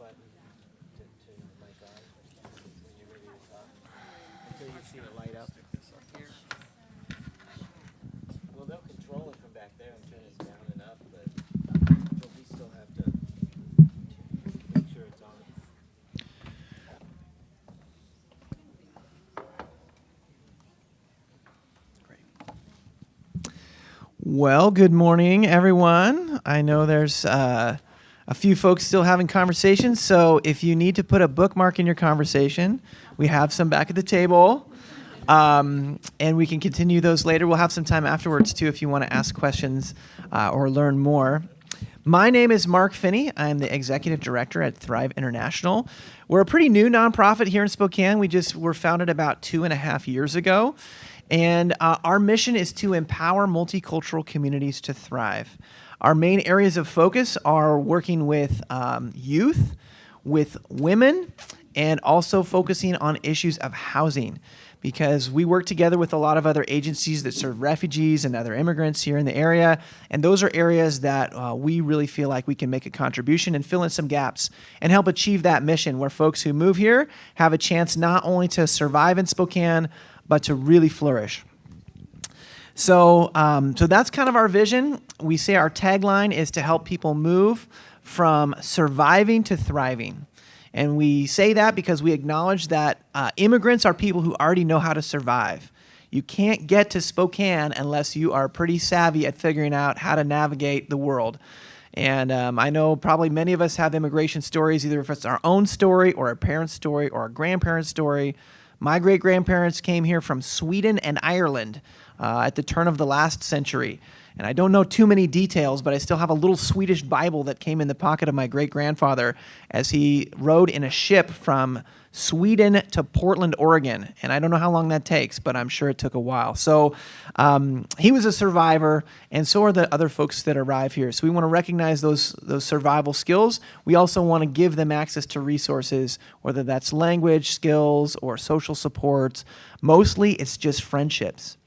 button to the mic on when you're ready to talk until you see it light up. Well, they'll control it from back there and turn it down and up, but we still have to make sure it's on. Well, good morning, everyone. I know there's a few folks still having conversations, so if you need to put a bookmark in your conversation, we have some back at the table, and we can continue those later. We'll have some time afterwards, too, if you want to ask questions or learn more. My name is Mark Finney. I'm the Executive Director at Thrive International. We're a pretty new nonprofit here in Spokane. We just were founded about 2.5 years ago. And our mission is to empower multicultural communities to thrive. Our main areas of focus are working with youth, with women, and also focusing on issues of housing, because we work together with a lot of other agencies that serve refugees and other immigrants here in the area. And those are areas that we really feel like we can make a contribution and fill in some gaps and help achieve that mission where folks who move here have a chance not only to survive in Spokane, but to really flourish. So that's kind of our vision. We say our tagline is to help people move from surviving to thriving. And we say that because we acknowledge that immigrants are people who already know how to survive. You can't get to Spokane unless you are pretty savvy at figuring out how to navigate the world. And I know probably many of us have immigration stories, either if it's our own story or a parent's story or a grandparent's story. My great-grandparents came here from Sweden and Ireland at the turn of the last century. And I don't know too many details, but I still have a little Swedish Bible that came in the pocket of my great-grandfather as he rode in a ship from Sweden to Portland, Oregon. And I don't know how long that takes, but I'm sure it took a while. So he was a survivor, and so are the other folks that arrive here. So we want to recognize those survival skills. We also want to give them access to resources, whether that's language skills or social supports. Mostly, it's just friendships.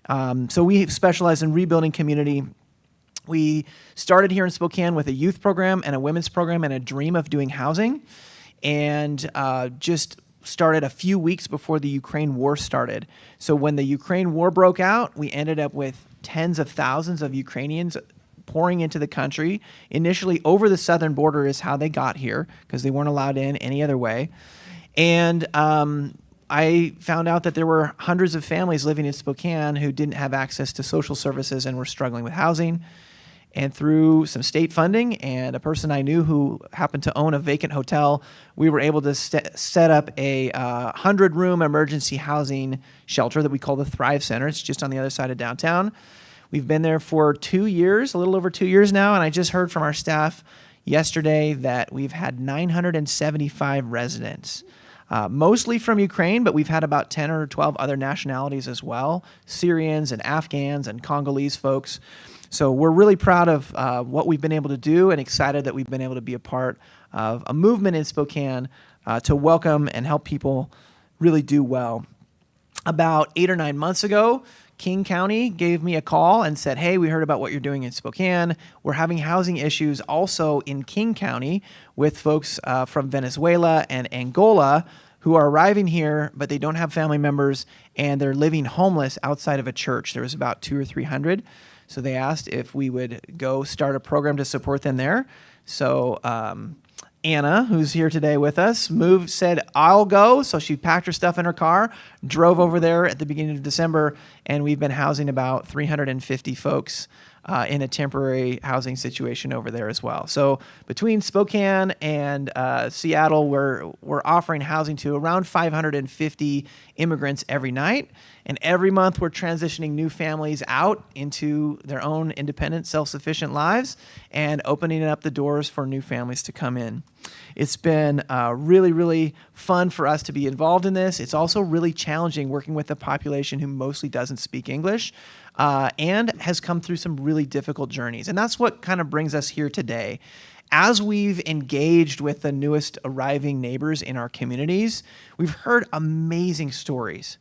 So we specialize in rebuilding community. We started here in Spokane with a youth program and a women's program and a dream of doing housing, and just started a few weeks before the Ukraine war started. So when the Ukraine war broke out, we ended up with tens of thousands of Ukrainians pouring into the country. Initially over the southern border is how they got here, because they weren't allowed in any other way. And I found out that there were hundreds of families living in Spokane who didn't have access to social services and were struggling with housing. And through some state funding and a person I knew who happened to own a vacant hotel, we were able to set up a 100-room emergency housing shelter that we call the Thrive Center. It's just on the other side of downtown. We've been there for 2 years, a little over 2 years now, and I just heard from our staff yesterday that we've had 975 residents. Mostly from Ukraine, but we've had about 10 or 12 other nationalities as well, Syrians and Afghans and Congolese folks. So we're really proud of what we've been able to do and excited that we've been able to be a part of a movement in Spokane to welcome and help people really do well. About 8 or 9 months ago, King County gave me a call and said, hey, we heard about what you're doing in Spokane. We're having housing issues also in King County with folks from Venezuela and Angola who are arriving here, but they don't have family members, and they're living homeless outside of a church. There was about 200 or 300. So they asked if we would go start a program to support them there. So Anna, who's here today with us, said, I'll go. So she packed her stuff in her car, drove over there at the beginning of December, and we've been housing about 350 folks in a temporary housing situation over there as well. So between Spokane and Seattle, we're offering housing to around 550 immigrants every night. And every month we're transitioning new families out into their own independent, self-sufficient lives and opening up the doors for new families to come in. It's been really, really fun for us to be involved in this. It's also really challenging working with a population who mostly doesn't speak English and has come through some really difficult journeys. And that's what kind of brings us here today. As we've engaged with the newest arriving neighbors in our communities, we've heard amazing stories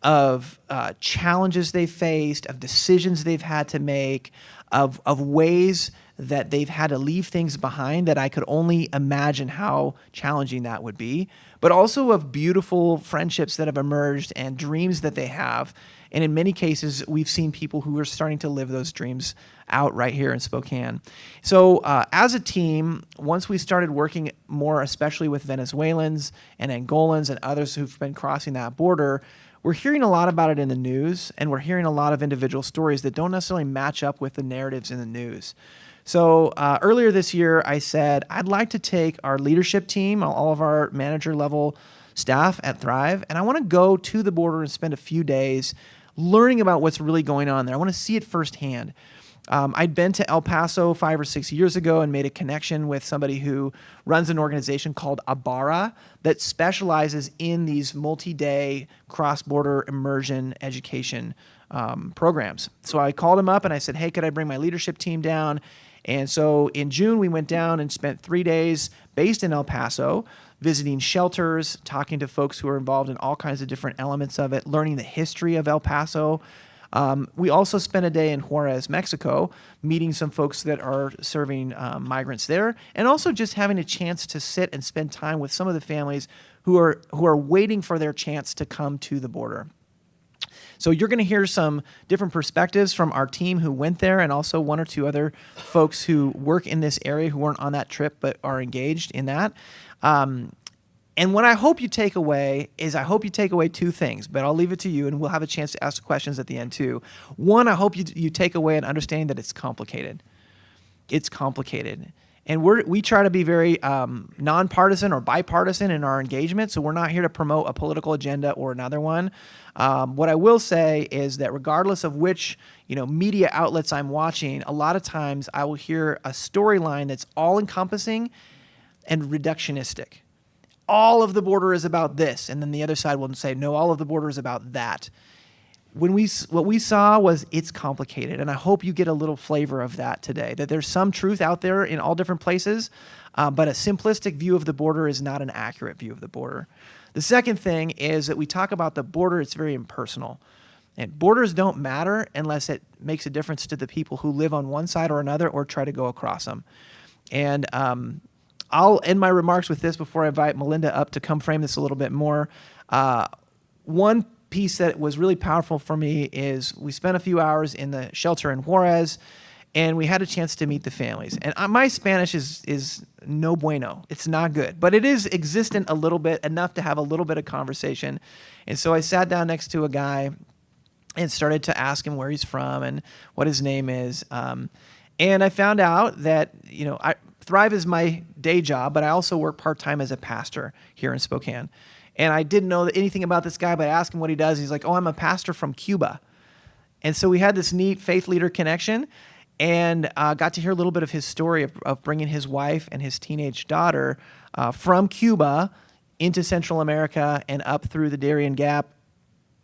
of challenges they faced, of decisions they've had to make, of ways that they've had to leave things behind that I could only imagine how challenging that would be, but also of beautiful friendships that have emerged and dreams that they have. And in many cases, we've seen people who are starting to live those dreams out right here in Spokane. So as a team, once we started working more, especially with Venezuelans and Angolans and others who've been crossing that border, we're hearing a lot about it in the news, and we're hearing a lot of individual stories that don't necessarily match up with the narratives in the news. So earlier this year, I said, I'd like to take our leadership team, all of our manager level staff at Thrive, and I want to go to the border and spend a few days learning about what's really going on there. I want to see it firsthand. I'd been to El Paso 5 or 6 years ago and made a connection with somebody who runs an organization called Abara that specializes in these multi-day cross-border immersion education programs. So I called him up and I said, hey, could I bring my leadership team down? And so in June, we went down and spent 3 days based in El Paso, visiting shelters, talking to folks who are involved in all kinds of different elements of it, learning the history of El Paso. We also spent a day in Juarez, Mexico, meeting some folks that are serving migrants there, and also just having a chance to sit and spend time with some of the families who are waiting for their chance to come to the border. So you're going to hear some different perspectives from our team who went there, and also one or two other folks who work in this area who weren't on that trip but are engaged in that. And what I hope you take away is I hope you take away two things, but I'll leave it to you, and we'll have a chance to ask questions at the end too. One, I hope you take away an understanding that it's complicated. It's complicated. And we try to be very nonpartisan or bipartisan in our engagement, so we're not here to promote a political agenda or another one. What I will say is that regardless of which media outlets I'm watching, a lot of times I will hear a storyline that's all-encompassing and reductionistic. All of the border is about this, and then the other side will say, no, all of the border is about that. What we saw was it's complicated, and I hope you get a little flavor of that today, that there's some truth out there in all different places, but a simplistic view of the border is not an accurate view of the border. The second thing is that we talk about the border, it's very impersonal. And borders don't matter unless it makes a difference to the people who live on one side or another or try to go across them. And I'll end my remarks with this before I invite Melinda up to come frame this a little bit more. One piece that was really powerful for me is we spent a few hours in the shelter in Juarez, and we had a chance to meet the families. And my Spanish is no bueno. It's not good, but it is existent a little bit, enough to have a little bit of conversation. And so I sat down next to a guy and started to ask him where he's from and what his name is. And I found out that, Thrive is my day job, but I also work part-time as a pastor here in Spokane. And I didn't know anything about this guy, but I asked him what he does. He's like, oh, I'm a pastor from Cuba. And so we had this neat faith leader connection, and got to hear a little bit of his story of bringing his wife and his teenage daughter from Cuba into Central America and up through the Darien Gap.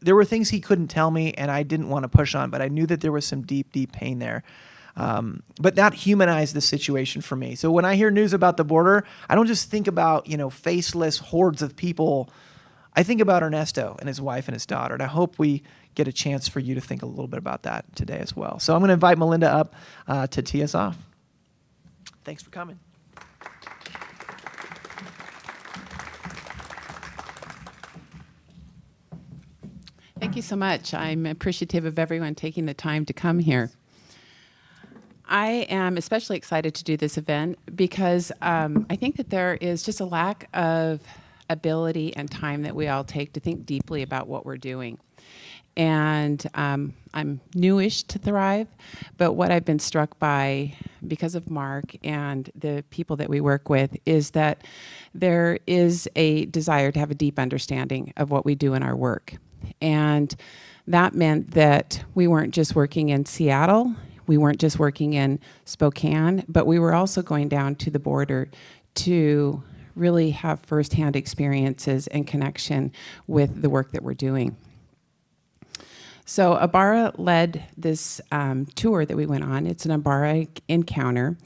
There were things he couldn't tell me, and I didn't want to push on, but I knew that there was some deep, deep pain there. But that humanized the situation for me. So when I hear news about the border, I don't just think about, faceless hordes of people. I think about Ernesto and his wife and his daughter. And I hope we get a chance for you to think a little bit about that today as well. So I'm going to invite Melinda up to tee us off. Thanks for coming. Thank you so much. I'm appreciative of everyone taking the time to come here. I am especially excited to do this event because I think that there is just a lack of ability and time that we all take to think deeply about what we're doing. And I'm newish to Thrive, but what I've been struck by because of Mark and the people that we work with is that there is a desire to have a deep understanding of what we do in our work. And that meant that we weren't just working in Seattle, we weren't just working in Spokane, but we were also going down to the border to really have firsthand experiences and connection with the work that we're doing. So Abara led this tour that we went on. It's an Abara encounter.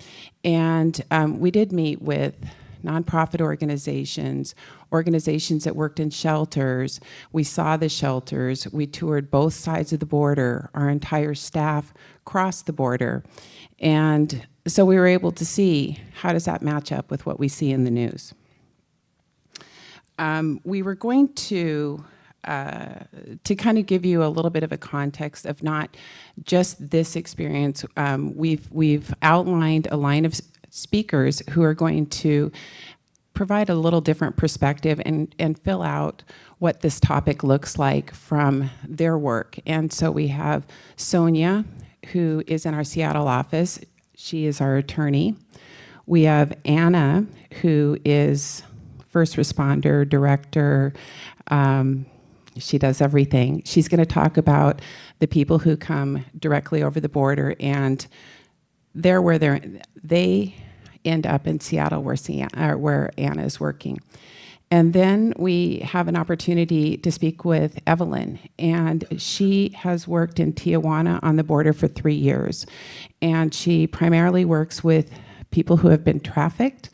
And we did meet with nonprofit organizations, organizations that worked in shelters. We saw the shelters. We toured both sides of the border. Our entire staff crossed the border. And so we were able to see, how does that match up with what we see in the news? We were going to kind of give you a little bit of a context of not just this experience. We've outlined a line of speakers who are going to provide a little different perspective and fill out what this topic looks like from their work. And so we have Sonia, who is in our Seattle office. She is our attorney. We have Anna, who is first responder, director. She does everything. She's going to talk about the people who come directly over the border, and they end up in Seattle where Anna is working. And then we have an opportunity to speak with Evelyn, and she has worked in Tijuana on the border for 3 years. And she primarily works with people who have been trafficked,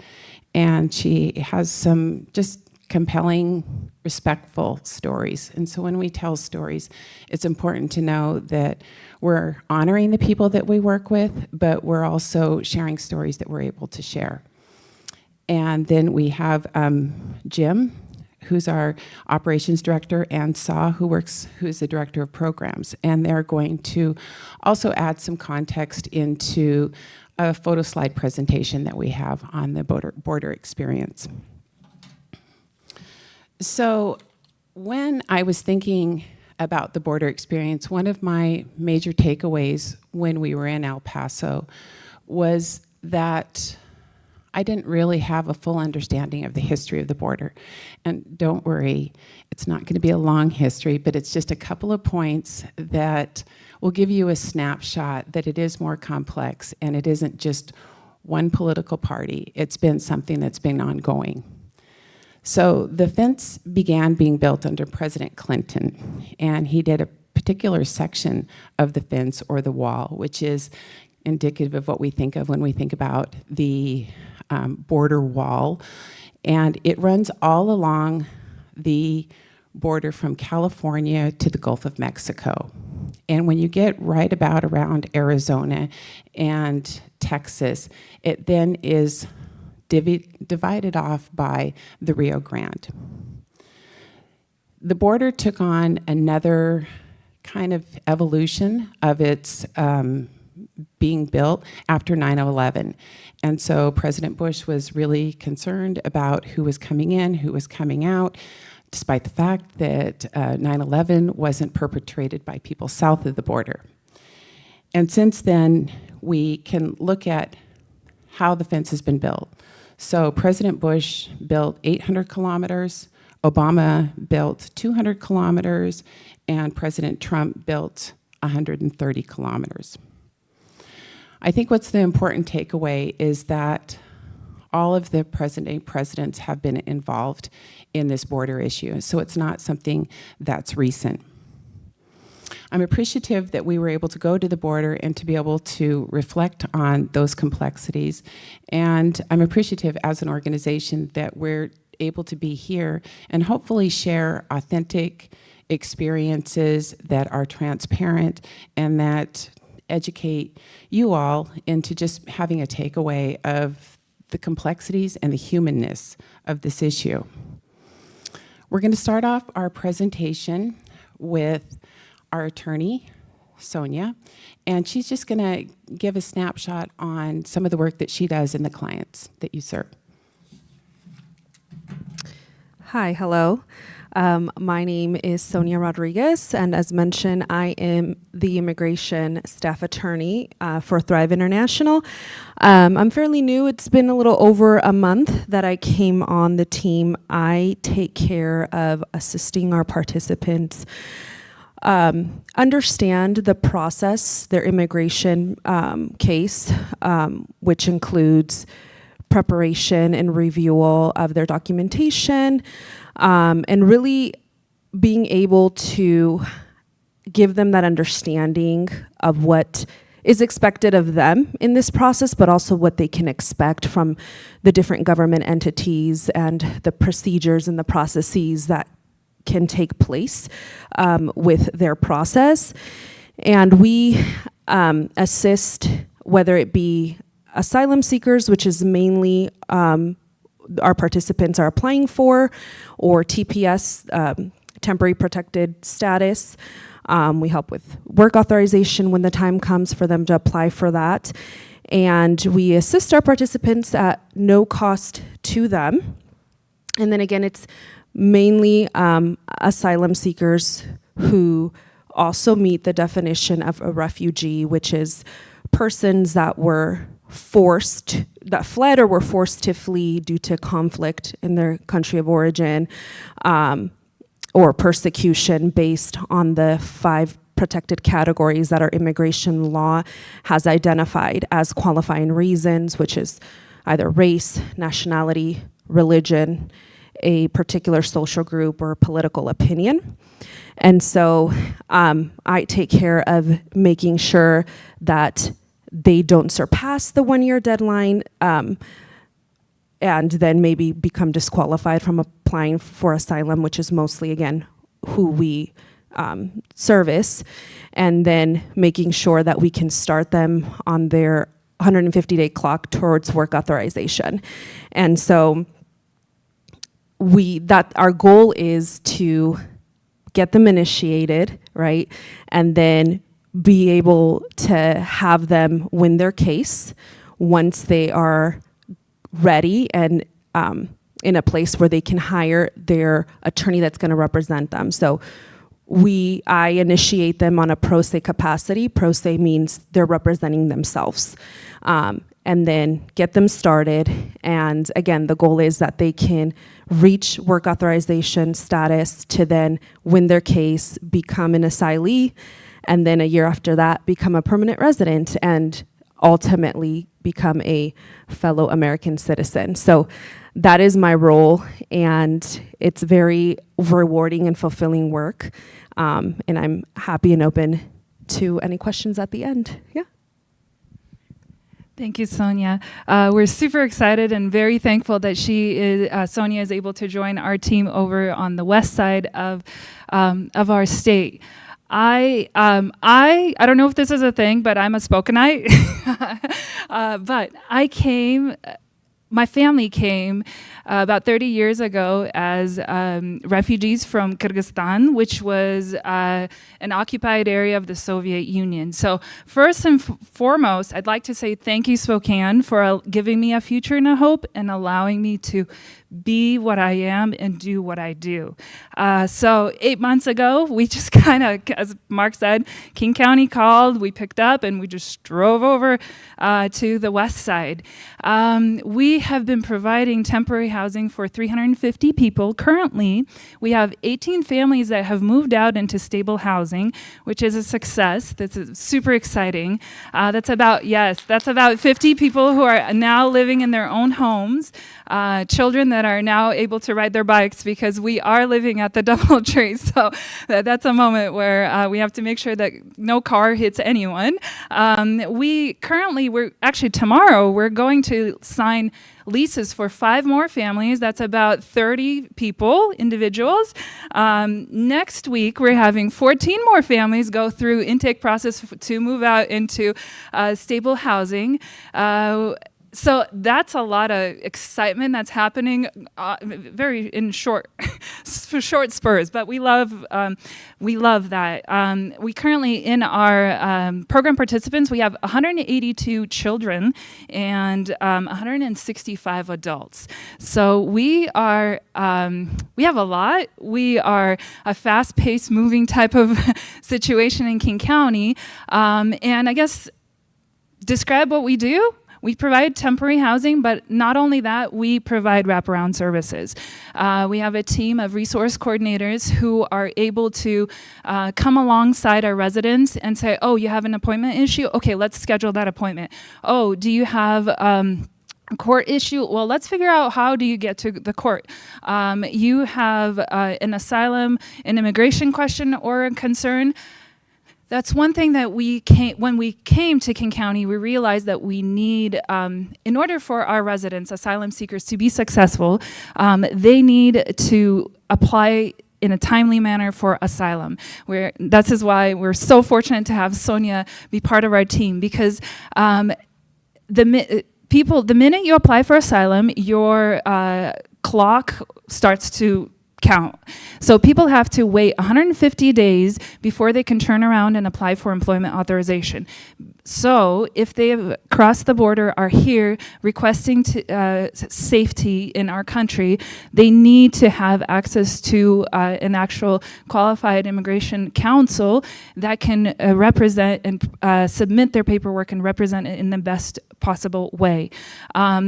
and she has some just compelling, respectful stories. And so when we tell stories, it's important to know that we're honoring the people that we work with, but we're also sharing stories that we're able to share. And then we have Jim, who's our operations director, and Saw, who's the director of programs. And they're going to also add some context into a photo slide presentation that we have on the border experience. So when I was thinking about the border experience, one of my major takeaways when we were in El Paso was that I didn't really have a full understanding of the history of the border. And don't worry, it's not going to be a long history, but it's just a couple of points that will give you a snapshot that it is more complex and it isn't just one political party. It's been something that's been ongoing. So the fence began being built under President Clinton, and he did a particular section of the fence, or the wall, which is indicative of what we think of when we think about the border wall. And it runs all along the border from California to the Gulf of Mexico. And when you get right about around Arizona and Texas, it then is divided off by the Rio Grande. The border took on another kind of evolution of its being built after 9/11. And so President Bush was really concerned about who was coming in, who was coming out, despite the fact that 9/11 wasn't perpetrated by people south of the border. And since then, we can look at how the fence has been built. So President Bush built 800 kilometers, Obama built 200 kilometers, and President Trump built 130 kilometers. I think what's the important takeaway is that all of the present-day presidents have been involved in this border issue, so it's not something that's recent. I'm appreciative that we were able to go to the border and to be able to reflect on those complexities, and I'm appreciative as an organization that we're able to be here and hopefully share authentic experiences that are transparent and that educate you all into just having a takeaway of the complexities and the humanness of this issue. We're going to start off our presentation with our attorney, Sonia, and she's just going to give a snapshot on some of the work that she does in the clients that you serve. Hi, hello. My name is Sonia Rodriguez, and as mentioned, I am the immigration staff attorney for Thrive International. I'm fairly new. It's been a little over a month that I came on the team. I take care of assisting our participants understand the process, their immigration case, which includes preparation and review of their documentation, and really being able to give them that understanding of what is expected of them in this process, but also what they can expect from the different government entities and the procedures and the processes that can take place with their process. And we assist, whether it be asylum seekers, which is mainly our participants are applying for, or TPS, temporary protected status. We help with work authorization when the time comes for them to apply for that. And we assist our participants at no cost to them. And then again, it's mainly asylum seekers who also meet the definition of a refugee, which is persons that fled or were forced to flee due to conflict in their country of origin, or persecution based on the 5 protected categories that our immigration law has identified as qualifying reasons, which is either race, nationality, religion, a particular social group, or political opinion. And so I take care of making sure that they don't surpass the 1-year deadline, and then maybe become disqualified from applying for asylum, which is mostly, again, who we service, and then making sure that we can start them on their 150-day clock towards work authorization. And so our goal is to get them initiated, right? And then be able to have them win their case once they are ready and in a place where they can hire their attorney that's going to represent them. So I initiate them on a pro se capacity. Pro se means they're representing themselves. And then get them started. And again, the goal is that they can reach work authorization status to then win their case, become an asylee, and then a year after that, become a permanent resident and ultimately become a fellow American citizen. So that is my role, and it's very rewarding and fulfilling work. And I'm happy and open to any questions at the end. Yeah. Thank you, Sonia. We're super excited and very thankful that Sonia is able to join our team over on the west side of our state. I don't know if this is a thing, but I'm a Spokanite. But my family came about 30 years ago as refugees from Kyrgyzstan, which was an occupied area of the Soviet Union. So first and foremost, I'd like to say thank you, Spokane, for giving me a future and a hope and allowing me to be what I am and do what I do. So 8 months ago, we just kind of, as Mark said, King County called, we picked up, and we just drove over to the west side. We have been providing temporary housing for 350 people. Currently, we have 18 families that have moved out into stable housing, which is a success. That's super exciting. That's about 50 people who are now living in their own homes, children that are now able to ride their bikes because we are living at the DoubleTree. So that's a moment where we have to make sure that no car hits anyone. Tomorrow, we're going to sign leases for 5 more families. That's about 30 people, individuals. Next week, we're having 14 more families go through intake process to move out into stable housing. So that's a lot of excitement that's happening very in short spurs, but we love that. We currently, in our program participants, we have 182 children and 165 adults. So we have a lot. We are a fast-paced, moving type of situation in King County. And I guess describe what we do. We provide temporary housing, but not only that, we provide wraparound services. We have a team of resource coordinators who are able to come alongside our residents and say, oh, you have an appointment issue? Okay, let's schedule that appointment. Oh, do you have a court issue? Well, let's figure out how do you get to the court. You have an asylum, an immigration question or a concern? That's one thing that when we came to King County, we realized that we need, in order for our residents, asylum seekers, to be successful, they need to apply in a timely manner for asylum. That is why we're so fortunate to have Sonia be part of our team, because the minute you apply for asylum, your clock starts to count. So people have to wait 150 days before they can turn around and apply for employment authorization. So if they have crossed the border, are here requesting safety in our country, they need to have access to an actual qualified immigration counsel that can represent and submit their paperwork and represent it in the best possible way.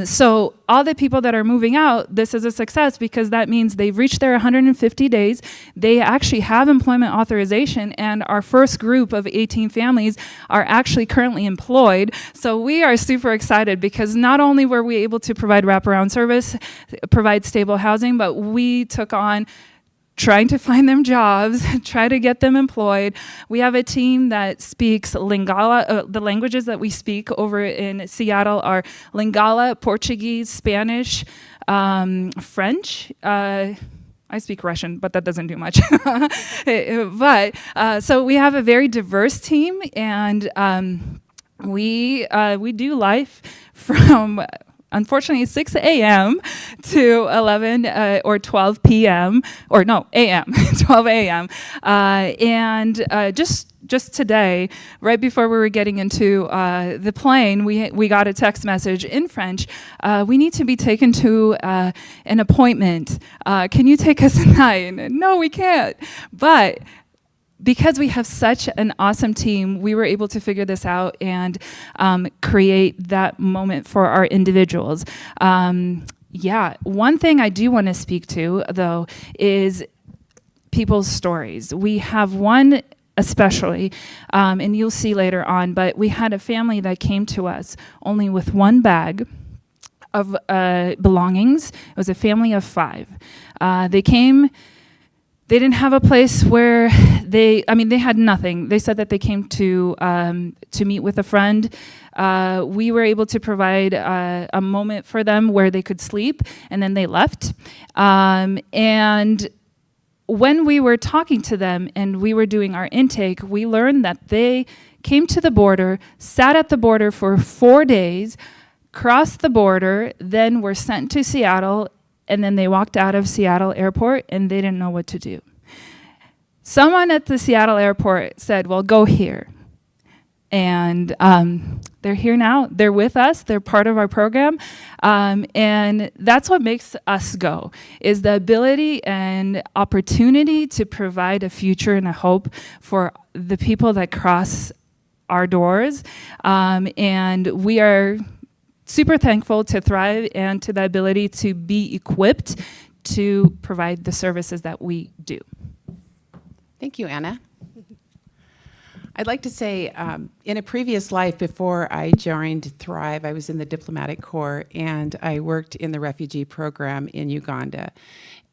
So all the people that are moving out, this is a success because that means they've reached their 150 days. They actually have employment authorization, and our first group of 18 families are actually currently employed. So we are super excited because not only were we able to provide wraparound service, provide stable housing, but we took on trying to find them jobs, try to get them employed. We have a team that speaks Lingala. The languages that we speak over in Seattle are Lingala, Portuguese, Spanish, French. I speak Russian, but that doesn't do much. So we have a very diverse team, and we do life from unfortunately 6 a.m. to 11 or 12 p.m. or no, a.m. 12 a.m. And just today, right before we were getting into the plane, we got a text message in French. We need to be taken to an appointment. Can you take us tonight? No, we can't. But because we have such an awesome team, we were able to figure this out and create that moment for our individuals. One thing I do want to speak to, though, is people's stories. We have one especially, and you'll see later on, but we had a family that came to us only with one bag of belongings. It was a family of 5. They came. They didn't have a place where they had nothing. They said that they came to meet with a friend. We were able to provide a moment for them where they could sleep, and then they left. And when we were talking to them and we were doing our intake, we learned that they came to the border, sat at the border for 4 days, crossed the border, then were sent to Seattle, and then they walked out of Seattle airport and they didn't know what to do. Someone at the Seattle airport said, well, go here. And they're here now. They're with us. They're part of our program. And that's what makes us go, is the ability and opportunity to provide a future and a hope for the people that cross our doors. And we are super thankful to Thrive and to the ability to be equipped to provide the services that we do. Thank you, Anna. I'd like to say, in a previous life before I joined Thrive, I was in the Diplomatic Corps and I worked in the refugee program in Uganda.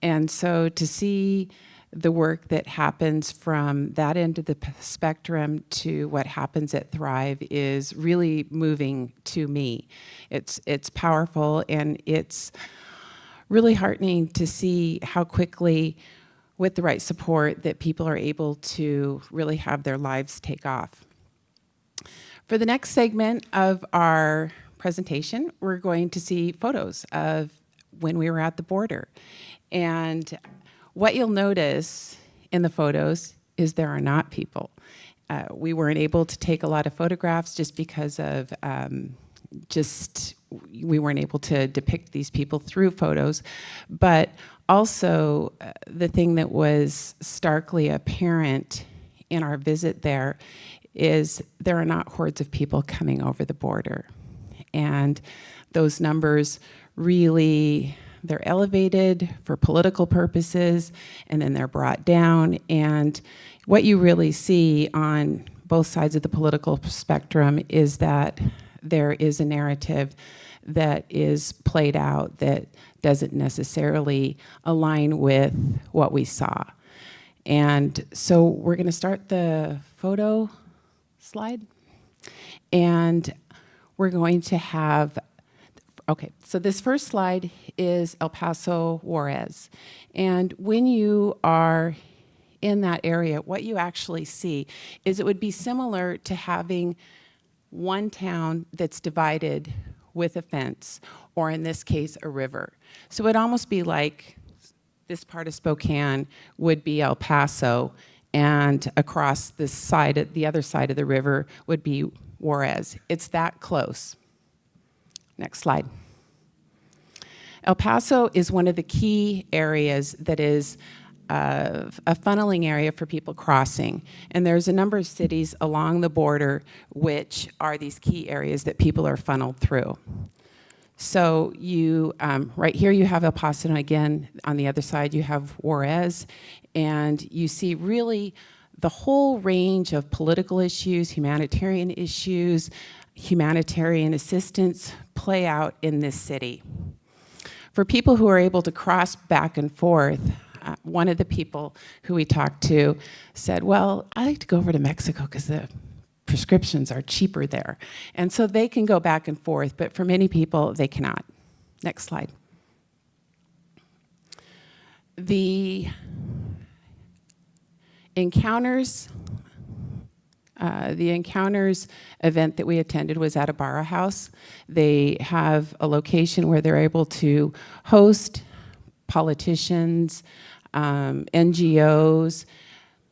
And so to see the work that happens from that end of the spectrum to what happens at Thrive is really moving to me. It's powerful, and it's really heartening to see how quickly, with the right support, that people are able to really have their lives take off. For the next segment of our presentation, we're going to see photos of when we were at the border. And what you'll notice in the photos is there are not people. We weren't able to take a lot of photographs just because of we weren't able to depict these people through photos. But also, the thing that was starkly apparent in our visit there is there are not hordes of people coming over the border. And those numbers really, they're elevated for political purposes, and then they're brought down. And what you really see on both sides of the political spectrum is that there is a narrative that is played out that doesn't necessarily align with what we saw. And so we're going to start the photo slide. And we're going to have, okay, so this first slide is El Paso Juarez. And when you are in that area, what you actually see is it would be similar to having one town that's divided with a fence, or in this case, a river. So it'd almost be like this part of Spokane would be El Paso, and across this side, the other side of the river would be Juarez. It's that close. Next slide. El Paso is one of the key areas that is a funneling area for people crossing. And there's a number of cities along the border which are these key areas that people are funneled through. So you, right here you have El Paso, and again, on the other side you have Juarez, and you see really the whole range of political issues, humanitarian assistance play out in this city. For people who are able to cross back and forth, one of the people who we talked to said, well, I like to go over to Mexico because the prescriptions are cheaper there. And so they can go back and forth, but for many people, they cannot. Next slide. The Encounters event that we attended was at a Barra House. They have a location where they're able to host politicians, NGOs,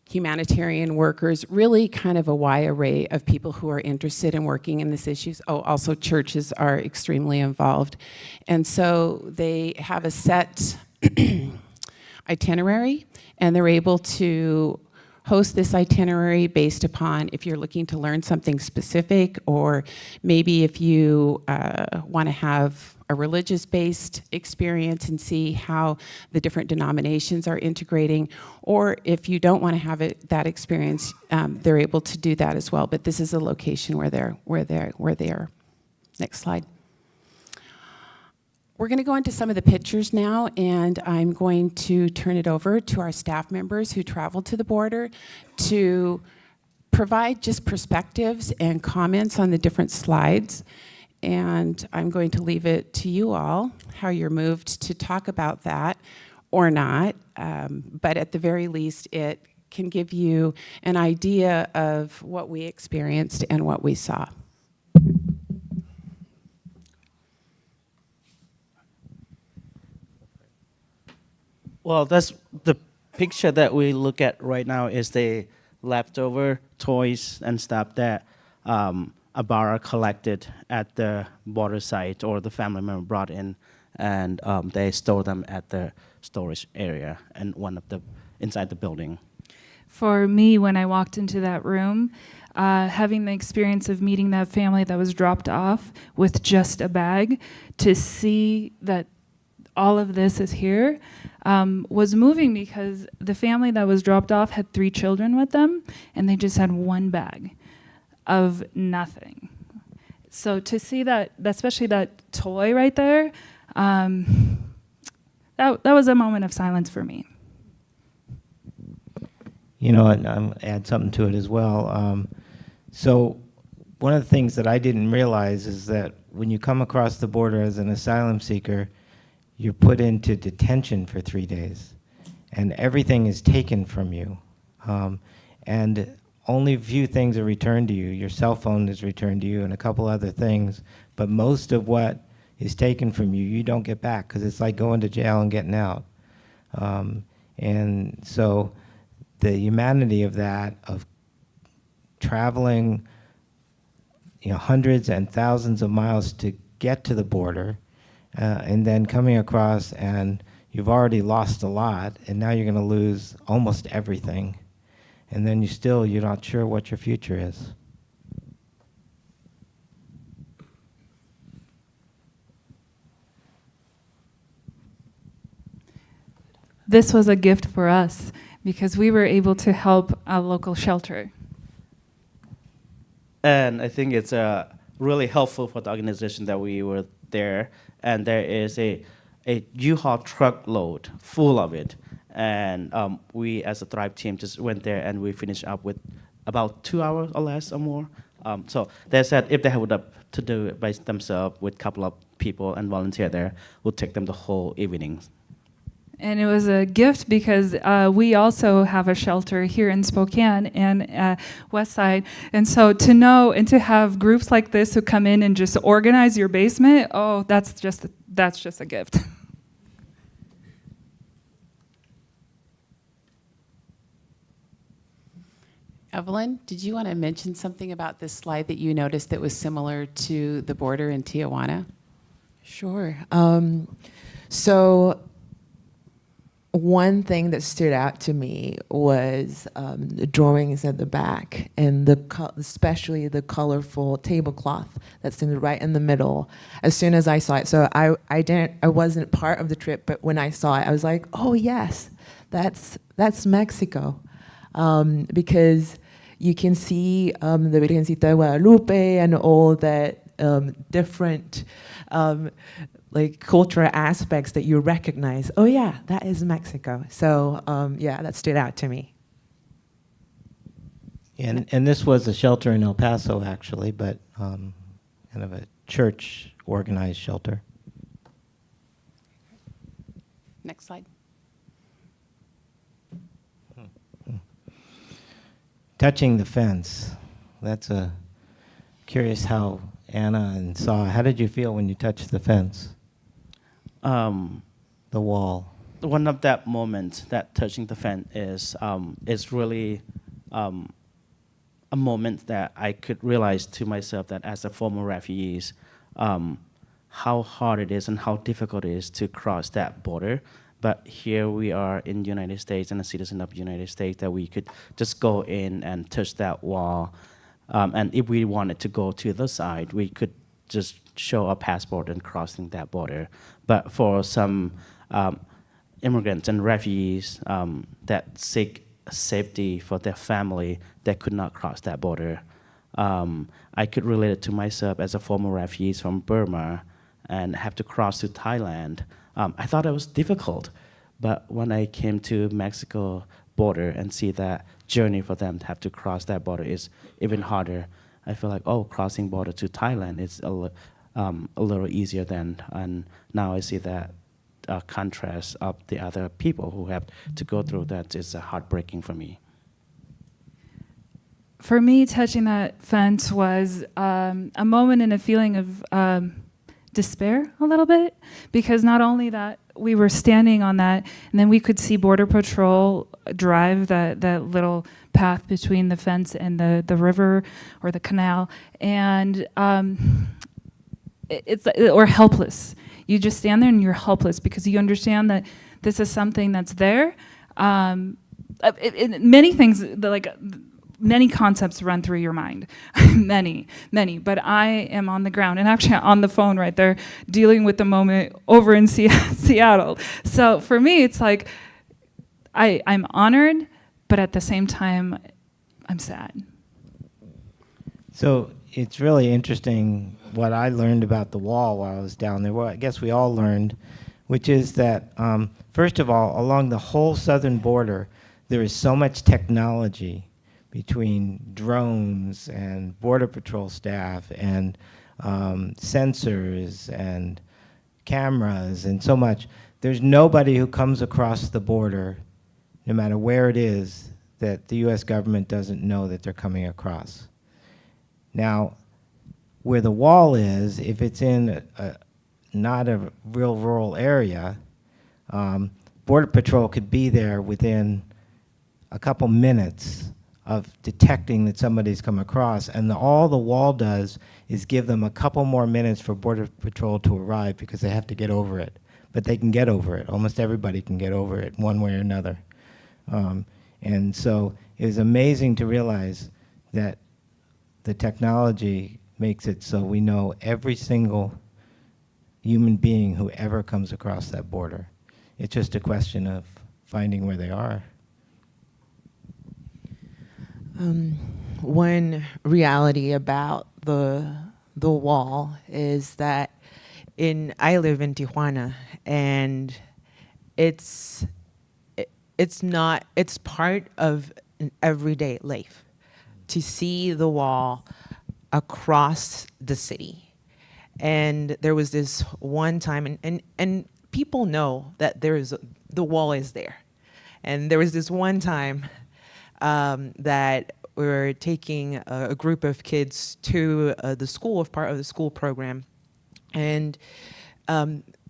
humanitarian workers, really kind of a wide array of people who are interested in working in these issues. Oh, also churches are extremely involved. And so they have a set itinerary, and they're able to host this itinerary based upon if you're looking to learn something specific, or maybe if you want to have a religious-based experience and see how the different denominations are integrating, or if you don't want to have that experience, they're able to do that as well. But this is a location where they are. Next slide. We're going to go into some of the pictures now, and I'm going to turn it over to our staff members who traveled to the border to provide just perspectives and comments on the different slides. And I'm going to leave it to you all, how you're moved to talk about that or not. But at the very least, it can give you an idea of what we experienced and what we saw. Well, that's the picture that we look at right now is the leftover toys and stuff that Ibarra collected at the border site, or the family member brought in, and they store them at the storage area and inside the building. For me, when I walked into that room, having the experience of meeting that family that was dropped off with just a bag, to see that all of this is here, was moving, because the family that was dropped off had 3 children with them, and they just had one bag of nothing. So to see that, especially that toy right there, that was a moment of silence for me. You know, and add something to it as well. So one of the things that I didn't realize is that when you come across the border as an asylum seeker, you're put into detention for 3 days, and everything is taken from you. And only a few things are returned to you. Your cell phone is returned to you and a couple other things, but most of what is taken from you, you don't get back, because it's like going to jail and getting out. And so the humanity of that, of traveling, hundreds and thousands of miles to get to the border, and then coming across, and you've already lost a lot, and now you're going to lose almost everything. And then you're not sure what your future is. This was a gift for us, because we were able to help a local shelter. And I think it's really helpful for the organization that we were there. And there is a U-Haul truckload full of it. And we, as a Thrive team, just went there and we finished up with about 2 hours or less or more. So they said if they would have to do it by themselves with a couple of people and volunteer there, would take them the whole evening. And it was a gift because we also have a shelter here in Spokane and West Side. And so to know and to have groups like this who come in and just organize your basement, oh, that's just a gift. Evelyn, did you want to mention something about this slide that you noticed that was similar to the border in Tijuana? Sure. So one thing that stood out to me was the drawings at the back, and especially the colorful tablecloth that's right in the middle. As soon as I saw it, so I wasn't part of the trip, but when I saw it, I was like, oh yes, that's Mexico, because you can see the Virgencita de Guadalupe and all that different like cultural aspects that you recognize. Oh yeah, that is Mexico. So yeah, that stood out to me. And this was a shelter in El Paso, actually, but kind of a church organized shelter. Next slide. Touching the fence. That's curious how Anna and Saw, how did you feel when you touched the fence? The wall. One of that moment that touching the fence is really a moment that I could realize to myself that as a former refugee, how hard it is and how difficult it is to cross that border. But here we are in the United States and a citizen of the United States that we could just go in and touch that wall. And if we wanted to go to the side, we could just show a passport and crossing that border. But for some immigrants and refugees that seek safety for their family that could not cross that border, I could relate it to myself as a former refugee from Burma and have to cross to Thailand. I thought it was difficult, but when I came to Mexico border and see that journey for them to have to cross that border is even harder, I feel like, oh, crossing border to Thailand is a little easier than, and now I see that contrast of the other people who have to go through that is heartbreaking for me. For me, touching that fence was a moment and a feeling of despair a little bit, because not only that we were standing on that, and then we could see Border Patrol drive that little path between the fence and the river or the canal, and or helpless. You just stand there and you're helpless because you understand that this is something that's there. Many things, many concepts run through your mind, many, but I am on the ground and actually on the phone right there dealing with the moment over in Seattle. So for me, it's like I'm honored, but at the same time, I'm sad. So it's really interesting what I learned about the wall while I was down there. Well, I guess we all learned, which is that, first of all, along the whole southern border, there is so much technology between drones and Border Patrol staff and sensors and cameras and so much. There's nobody who comes across the border, no matter where it is, that the U.S. government doesn't know that they're coming across. Now, where the wall is, if it's in not a real rural area, Border Patrol could be there within a couple minutes of detecting that somebody's come across, and all the wall does is give them a couple more minutes for Border Patrol to arrive because they have to get over it. But they can get over it. Almost everybody can get over it one way or another. And so it was amazing to realize that the technology makes it so we know every single human being who ever comes across that border. It's just a question of finding where they are. One reality about the wall is that I live in Tijuana, and it's not, it's part of an everyday life to see the wall across the city. And there was this one time, and people know that the wall is there. And there was this one time that we were taking a group of kids to the school, part of the school program. And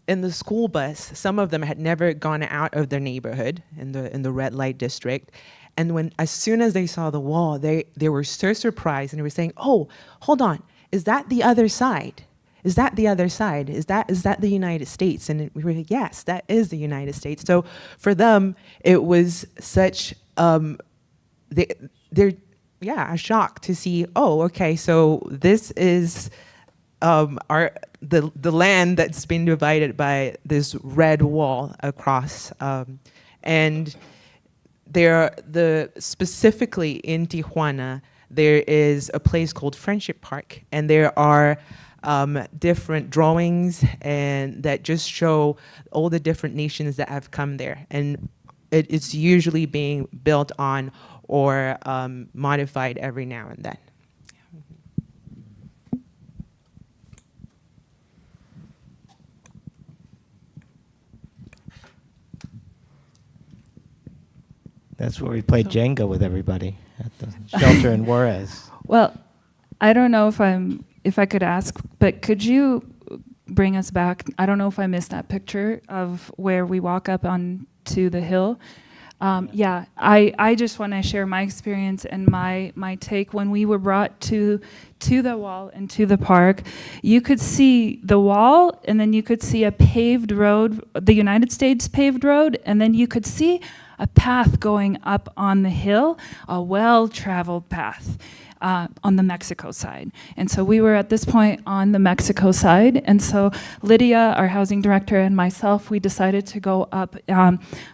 in the school bus, some of them had never gone out of their neighborhood in the red light district. And as soon as they saw the wall, they were so surprised, and they were saying, "Oh, hold on, is that the other side? Is that the other side? Is that the United States?" And we were like, "Yes, that is the United States." So for them, it was such a shock to see. Oh, okay, so this is the land that's been divided by this red wall across, and specifically in Tijuana, there is a place called Friendship Park, and there are different drawings and that just show all the different nations that have come there, and it's usually being built on or modified every now and then. That's where we played Jenga with everybody at the shelter in Juarez. Well, I don't know if I could ask, but could you bring us back? I don't know if I missed that picture of where we walk up onto the hill. Yeah, I just want to share my experience and my take. When we were brought to the wall and to the park, you could see the wall, and then you could see a paved road, the United States paved road, and then you could see a path going up on the hill, a well-traveled path on the Mexico side. And so we were at this point on the Mexico side, and so Lydia, our housing director, and myself, we decided to go up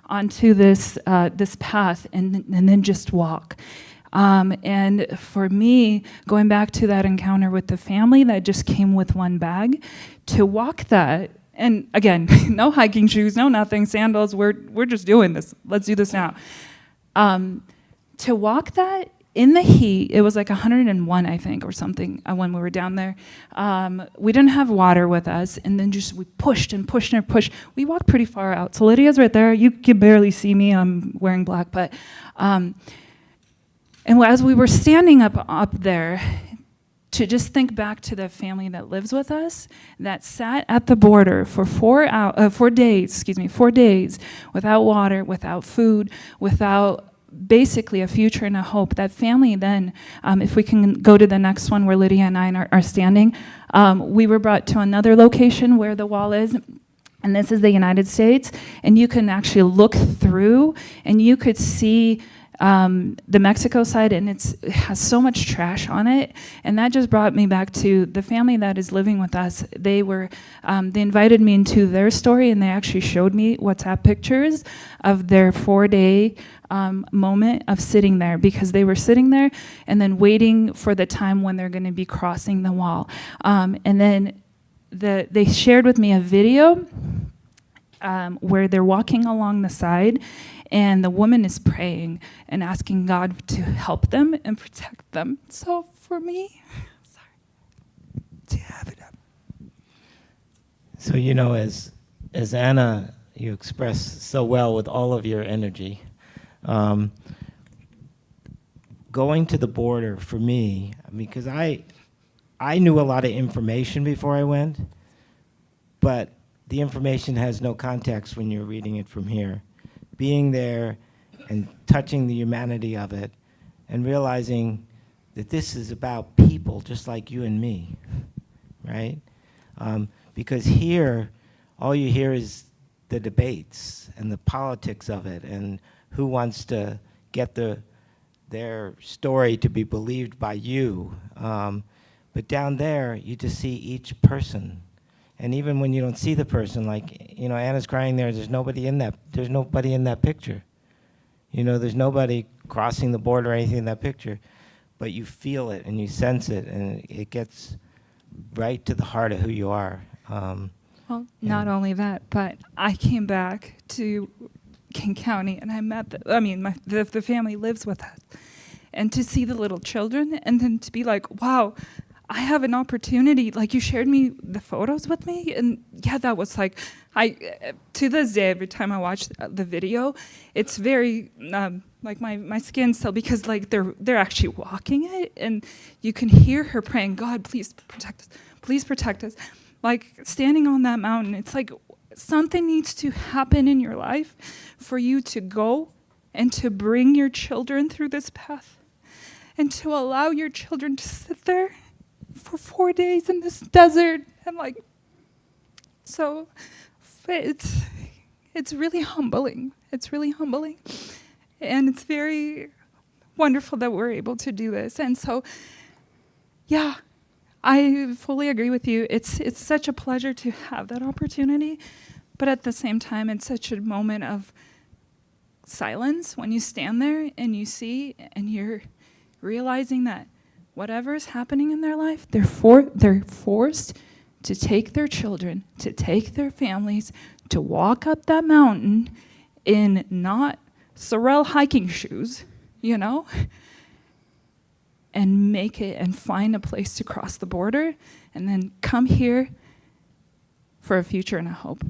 onto this path and then just walk. And for me, going back to that encounter with the family that just came with one bag, to walk that, and again, no hiking shoes, no nothing, sandals, we're just doing this. Let's do this now. To walk that in the heat, it was like 101, I think, or something when we were down there. We didn't have water with us, and then we pushed and pushed and pushed. We walked pretty far out. So Lydia's right there. You can barely see me. I'm wearing black, but and as we were standing up there, to just think back to the family that lives with us, that sat at the border for 4 days, without water, without food, without basically a future and a hope. That family then, if we can go to the next one where Lydia and I are standing, we were brought to another location where the wall is, and this is the United States, and you can actually look through, and you could see the Mexico side, and it has so much trash on it, and that just brought me back to the family that is living with us. They invited me into their story, and they actually showed me WhatsApp pictures of their 4-day moment of sitting there, because they were sitting there and then waiting for the time when they're going to be crossing the wall. And then they shared with me a video where they're walking along the side, and the woman is praying and asking God to help them and protect them. So for me, sorry, do you have it up? So, as Anna, you express so well with all of your energy, going to the border for me, because I knew a lot of information before I went, but the information has no context when you're reading it from here. Being there and touching the humanity of it and realizing that this is about people just like you and me, right? Because here, all you hear is the debates and the politics of it and who wants to get their story to be believed by you. But down there, you just see each person. And even when you don't see the person, like, Anna's crying there, there's nobody in that picture. There's nobody crossing the border or anything in that picture. But you feel it and you sense it, and it gets right to the heart of who you are. Well, not only that, but I came back to King County, and I met the family lives with us. And to see the little children, and then to be like, wow, I have an opportunity. Like, you shared me the photos with me, and yeah, that was like, to this day, every time I watch the video, it's very like my skin still, because like they're actually walking it, and you can hear her praying, God, please protect us, please protect us. Like, standing on that mountain, it's like something needs to happen in your life for you to go and to bring your children through this path, and to allow your children to sit there for 4 days in this desert. And like, so it's really humbling. It's really humbling. And it's very wonderful that we're able to do this. And so, yeah, I fully agree with you. It's such a pleasure to have that opportunity, but at the same time, it's such a moment of silence when you stand there and you see and you're realizing that whatever is happening in their life, they're forced to take their children, to take their families, to walk up that mountain in not Sorel hiking shoes, you know, and make it and find a place to cross the border and then come here for a future and a hope.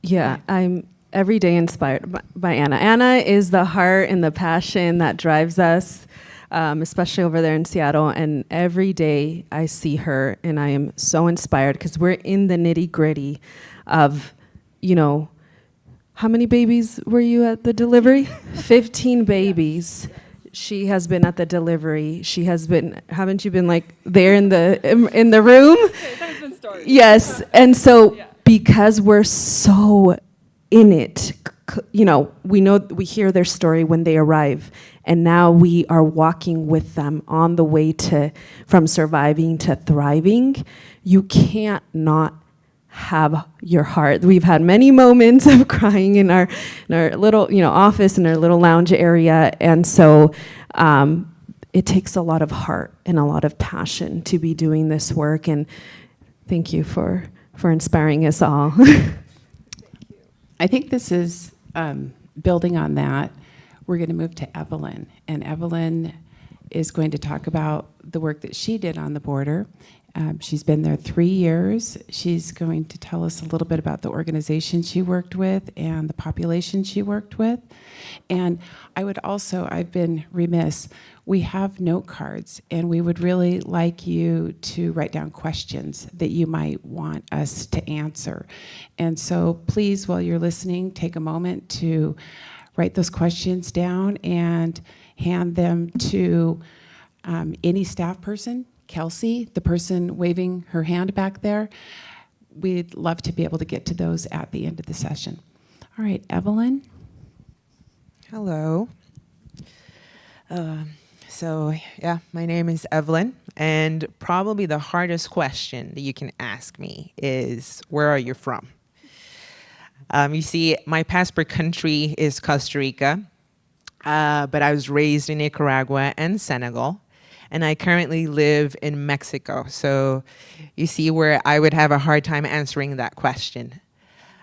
Yeah, I'm every day inspired by Anna. Anna is the heart and the passion that drives us, especially over there in Seattle. And every day I see her and I am so inspired, because we're in the nitty gritty of, you know, how many babies were you at the delivery? 15 babies. She has been at the delivery. She has been, haven't you been like there in the room? Yes. And so because we're so in it, you know, we hear their story when they arrive, and now we are walking with them on the way from surviving to thriving. You can't not have your heart. We've had many moments of crying in our little, you know, office, in our little lounge area, and so it takes a lot of heart and a lot of passion to be doing this work. And thank you for inspiring us all. I think this is building on that. We're going to move to Evelyn, and Evelyn is going to talk about the work that she did on the border. She's been there 3 years. She's going to tell us a little bit about the organization she worked with and the population she worked with. And I've been remiss, we have note cards, and we would really like you to write down questions that you might want us to answer. And so please, while you're listening, take a moment to write those questions down and hand them to any staff person. Kelsey, the person waving her hand back there, we'd love to be able to get to those at the end of the session. All right, Evelyn. Hello. My name is Evelyn, and probably the hardest question that you can ask me is, where are you from? You see, my passport country is Costa Rica, but I was raised in Nicaragua and Senegal, and I currently live in Mexico. So you see where I would have a hard time answering that question.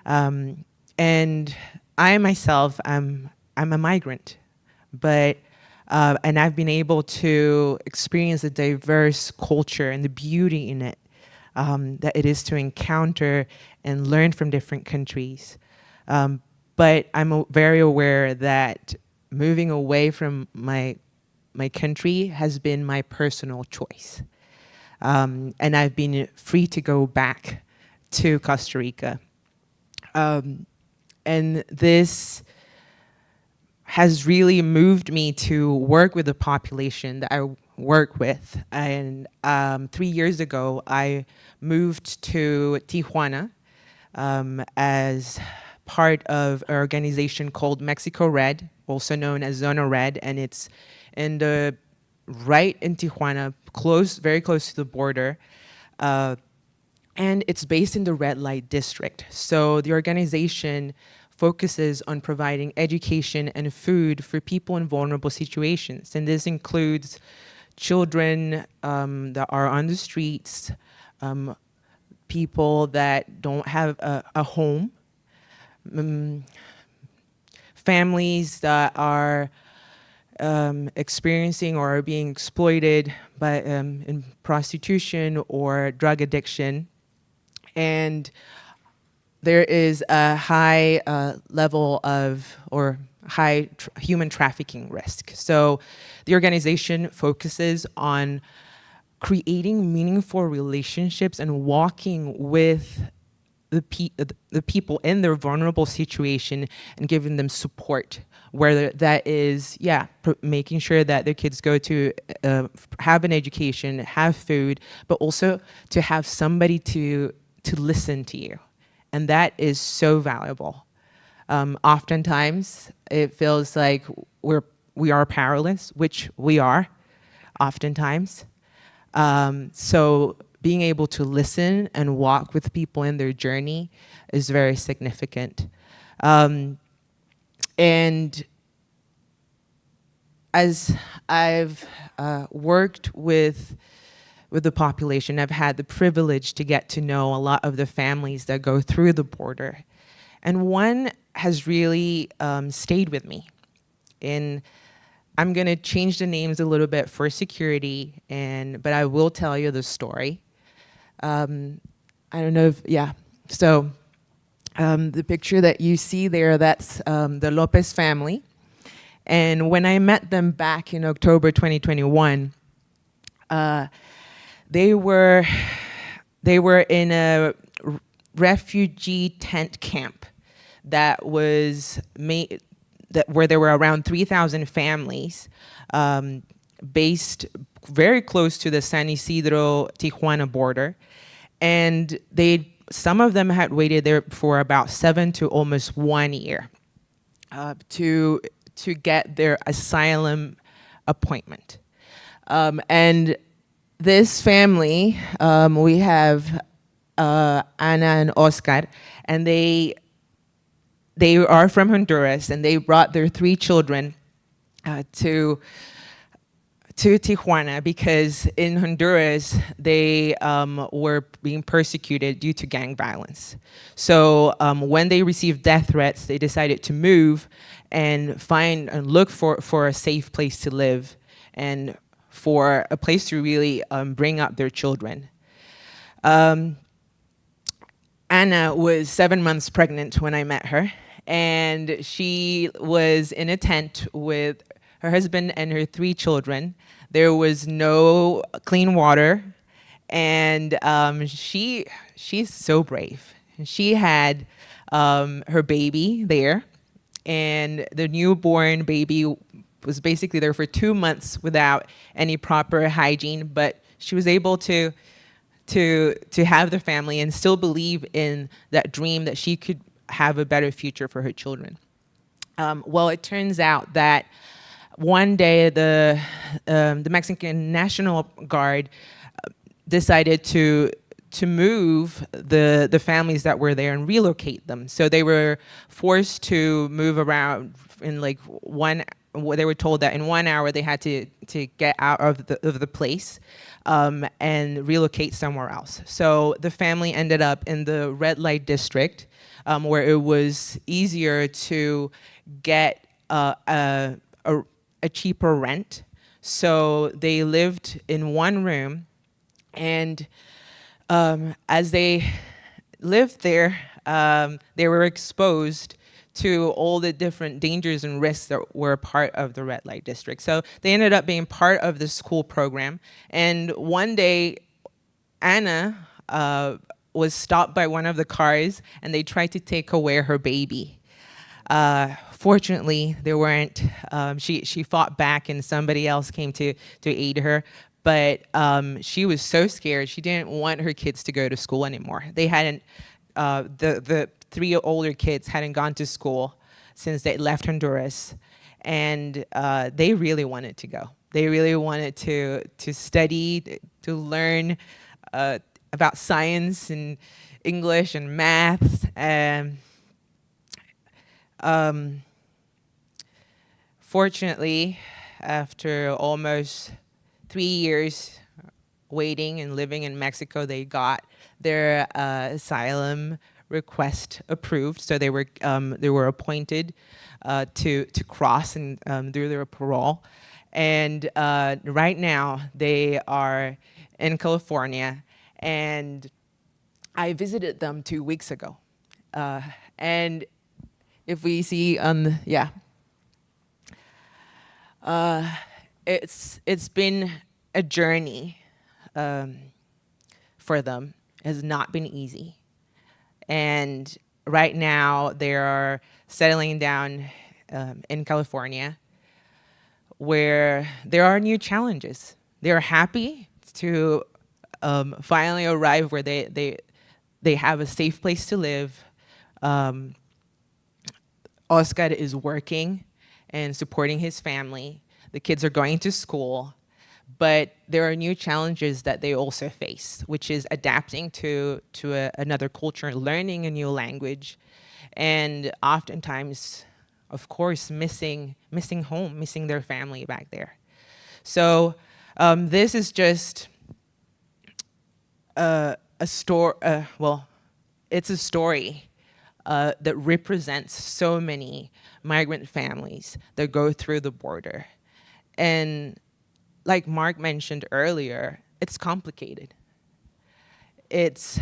And I myself, I'm a migrant, but and I've been able to experience the diverse culture and the beauty in it that it is to encounter and learn from different countries. But I'm very aware that moving away from my country has been my personal choice. And I've been free to go back to Costa Rica. And this has really moved me to work with the population that I work with. And 3 years ago, I moved to Tijuana as part of an organization called Mexico Red, also known as Zona Red, and it's right in Tijuana, very close to the border. And it's based in the red light district. So the organization focuses on providing education and food for people in vulnerable situations. And this includes children that are on the streets, people that don't have a home, families that are experiencing or are being exploited by in prostitution or drug addiction, and there is a high level of or high human trafficking risk. So the organization focuses on creating meaningful relationships and walking with the people in their vulnerable situation and giving them support, whether that is, making sure that their kids go to have an education, have food, but also to have somebody to listen to you. And that is so valuable. Oftentimes, it feels like we are powerless, which we are, oftentimes. So being able to listen and walk with people in their journey is very significant. And as I've worked with the population, I've had the privilege to get to know a lot of the families that go through the border. And one has really stayed with me. And I'm gonna change the names a little bit for security, but I will tell you the story. I don't know if, So the picture that you see there, that's the Lopez family. And when I met them back in October 2021, they were in a refugee tent camp that was made, where there were around 3,000 families based very close to the San Isidro-Tijuana border. And some of them had waited there for about 7 to almost 1 year to get their asylum appointment. And this family, we have Ana and Oscar, and they are from Honduras, and they brought their 3 children to Tijuana because in Honduras, they were being persecuted due to gang violence. So when they received death threats, they decided to move and look for a safe place to live and for a place to really bring up their children. Anna was 7 months pregnant when I met her, and she was in a tent with her husband and her 3 children. There was no clean water, and she's so brave. She had her baby there, and the newborn baby was basically there for 2 months without any proper hygiene, but she was able to have the family and still believe in that dream that she could have a better future for her children. Well, it turns out that one day the Mexican National Guard decided to move the families that were there and relocate them. So they were forced to move around in like they were told that in 1 hour they had to get out of the place and relocate somewhere else. So the family ended up in the red light district, where it was easier to get a cheaper rent. So they lived in one room, and as they lived there, they were exposed to all the different dangers and risks that were part of the red light district. So they ended up being part of the school program. And one day, Anna was stopped by one of the cars, and they tried to take away her baby. Fortunately, they weren't. She fought back, and somebody else came to aid her. But she was so scared. She didn't want her kids to go to school anymore. They hadn't. The 3 older kids hadn't gone to school since they left Honduras, and they really wanted to go. They really wanted to study, to learn about science and English and math. And fortunately, after almost 3 years waiting and living in Mexico, they got their asylum request approved, so they were appointed to cross and do their parole. And right now they are in California, and I visited them 2 weeks ago. And if we see it's been a journey for them. It has not been easy. And right now they are settling down in California, where there are new challenges. They are happy to finally arrive where they have a safe place to live. Oscar is working and supporting his family. The kids are going to school, but there are new challenges that they also face, which is adapting to another culture, learning a new language, and oftentimes, of course, missing home, missing their family back there. So this is just a story. It's a story that represents so many migrant families that go through the border. And like Mark mentioned earlier, it's complicated. It's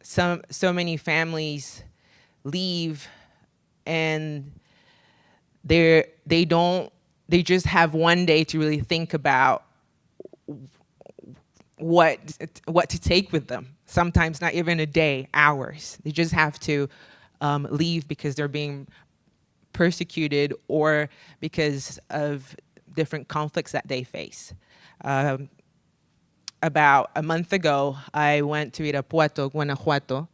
so many families leave, and they just have one day to really think about what to take with them. Sometimes not even a day, hours. They just have to leave because they're being persecuted or because of different conflicts that they face. About a month ago, I went to Irapuato, Guanajuato,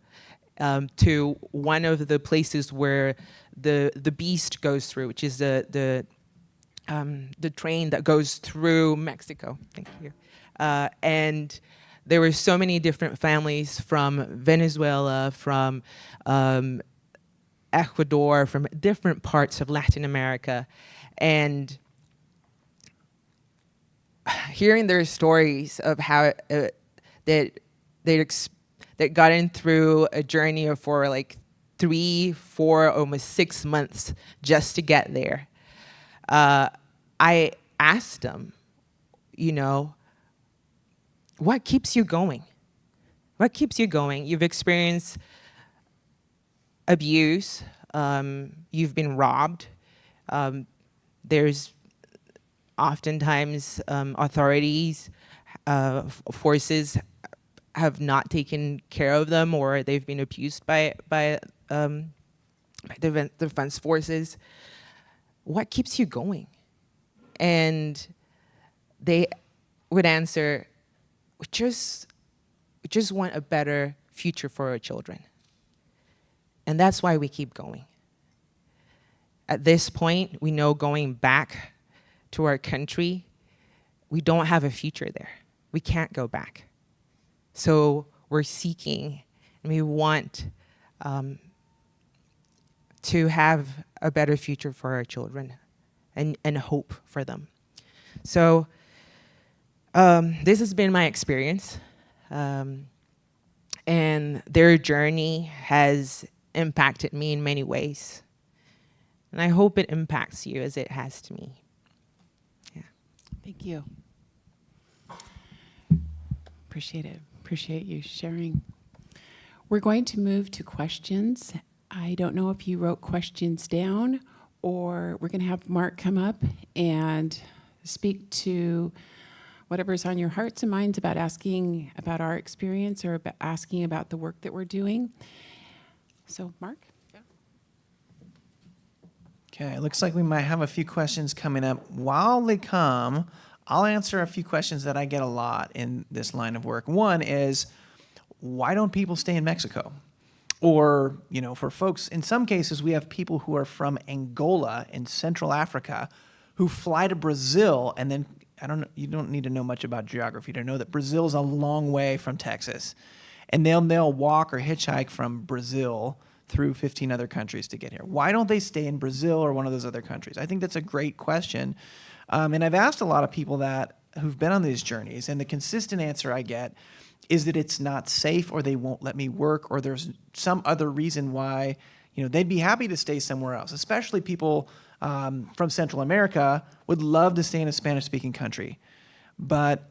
to one of the places where the beast goes through, which is the train that goes through Mexico. Thank you. And there were so many different families from Venezuela, from Ecuador, from different parts of Latin America, and hearing their stories of how that got in through a journey for like 3, 4, almost 6 months just to get there. I asked them, what keeps you going? What keeps you going? You've experienced abuse. You've been robbed. There's oftentimes authorities, forces have not taken care of them, or they've been abused by the defense forces. What keeps you going? And they would answer, we just want a better future for our children. And that's why we keep going. At this point, we know going back to our country, we don't have a future there. We can't go back. So we're seeking, and we want to have a better future for our children and hope for them. So this has been my experience, and their journey has impacted me in many ways. And I hope it impacts you as it has to me. Yeah. Thank you. Appreciate it. Appreciate you sharing. We're going to move to questions. I don't know if you wrote questions down, or we're going to have Mark come up and speak to whatever's on your hearts and minds about asking about our experience or about asking about the work that we're doing. So, Mark? Okay, it looks like we might have a few questions coming up. While they come, I'll answer a few questions that I get a lot in this line of work. One is, why don't people stay in Mexico? Or, for folks, in some cases, we have people who are from Angola in Central Africa who fly to Brazil, and then, you don't need to know much about geography to know that Brazil is a long way from Texas. And they'll walk or hitchhike from Brazil through 15 other countries to get here. Why don't they stay in Brazil or one of those other countries? I think that's a great question. And I've asked a lot of people that who've been on these journeys, and the consistent answer I get is that it's not safe, or they won't let me work, or there's some other reason why, they'd be happy to stay somewhere else. Especially people from Central America would love to stay in a Spanish-speaking country, but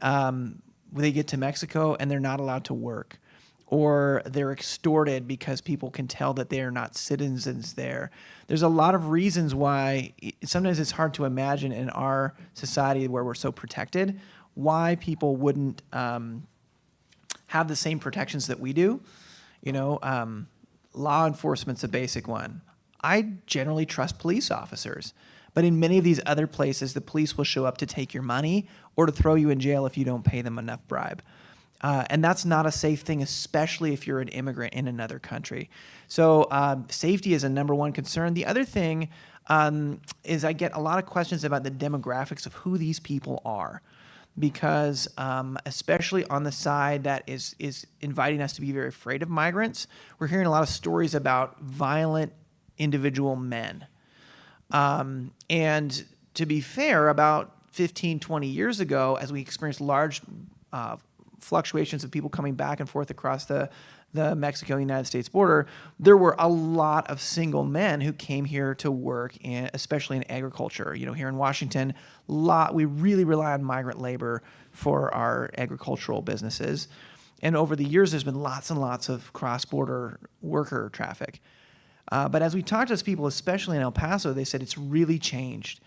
they get to Mexico and they're not allowed to work, or they're extorted because people can tell that they're not citizens there. There's a lot of reasons why sometimes it's hard to imagine in our society where we're so protected, why people wouldn't have the same protections that we do. Law enforcement's a basic one. I generally trust police officers, but in many of these other places, the police will show up to take your money or to throw you in jail if you don't pay them enough bribe. And that's not a safe thing, especially if you're an immigrant in another country. So safety is a number one concern. The other thing is I get a lot of questions about the demographics of who these people are, because especially on the side that is inviting us to be very afraid of migrants, we're hearing a lot of stories about violent individual men. And to be fair, about 15, 20 years ago, as we experienced large fluctuations of people coming back and forth across the Mexico-United States border, there were a lot of single men who came here to work, especially in agriculture. Here in Washington, we really rely on migrant labor for our agricultural businesses. And over the years, there's been lots and lots of cross-border worker traffic. But as we talked to those people, especially in El Paso, they said it's really changed.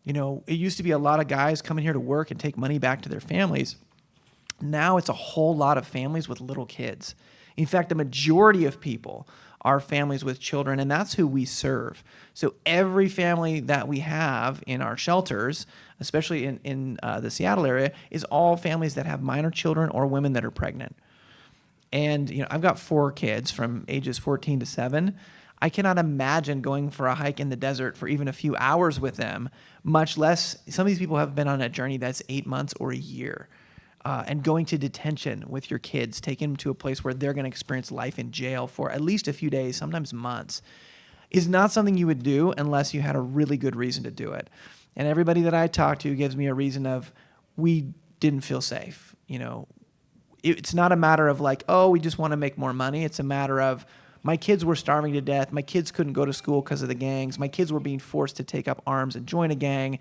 It used to be a lot of guys coming here to work and take money back to their families. Now it's a whole lot of families with little kids. In fact, the majority of people are families with children, and that's who we serve. So every family that we have in our shelters, especially in the Seattle area, is all families that have minor children or women that are pregnant. And I've got 4 kids from ages 14 to 7. I cannot imagine going for a hike in the desert for even a few hours with them, much less some of these people have been on a journey that's 8 months or a year. And going to detention with your kids, taking them to a place where they're going to experience life in jail for at least a few days, sometimes months, is not something you would do unless you had a really good reason to do it. And everybody that I talk to gives me a reason of, we didn't feel safe. It's not a matter of like, oh, we just want to make more money. It's a matter of, my kids were starving to death. My kids couldn't go to school because of the gangs. My kids were being forced to take up arms and join a gang.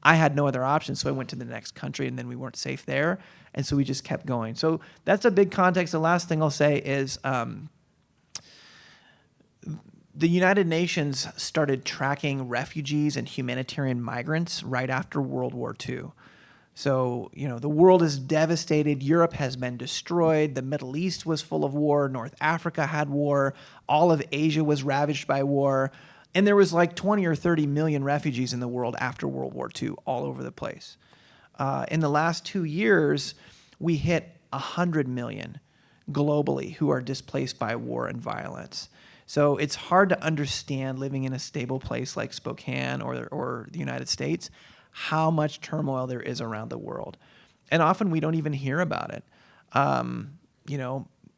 I had no other option, so I went to the next country, and then we weren't safe there, and so we just kept going. So that's a big context. The last thing I'll say is the United Nations started tracking refugees and humanitarian migrants right after World War II. So, the world is devastated. Europe has been destroyed. The Middle East was full of war. North Africa had war. All of Asia was ravaged by war. And there was like 20 or 30 million refugees in the world after World War II, all over the place. In the last 2 years, we hit 100 million globally who are displaced by war and violence. So it's hard to understand, living in a stable place like Spokane or the United States, how much turmoil there is around the world. And often we don't even hear about it.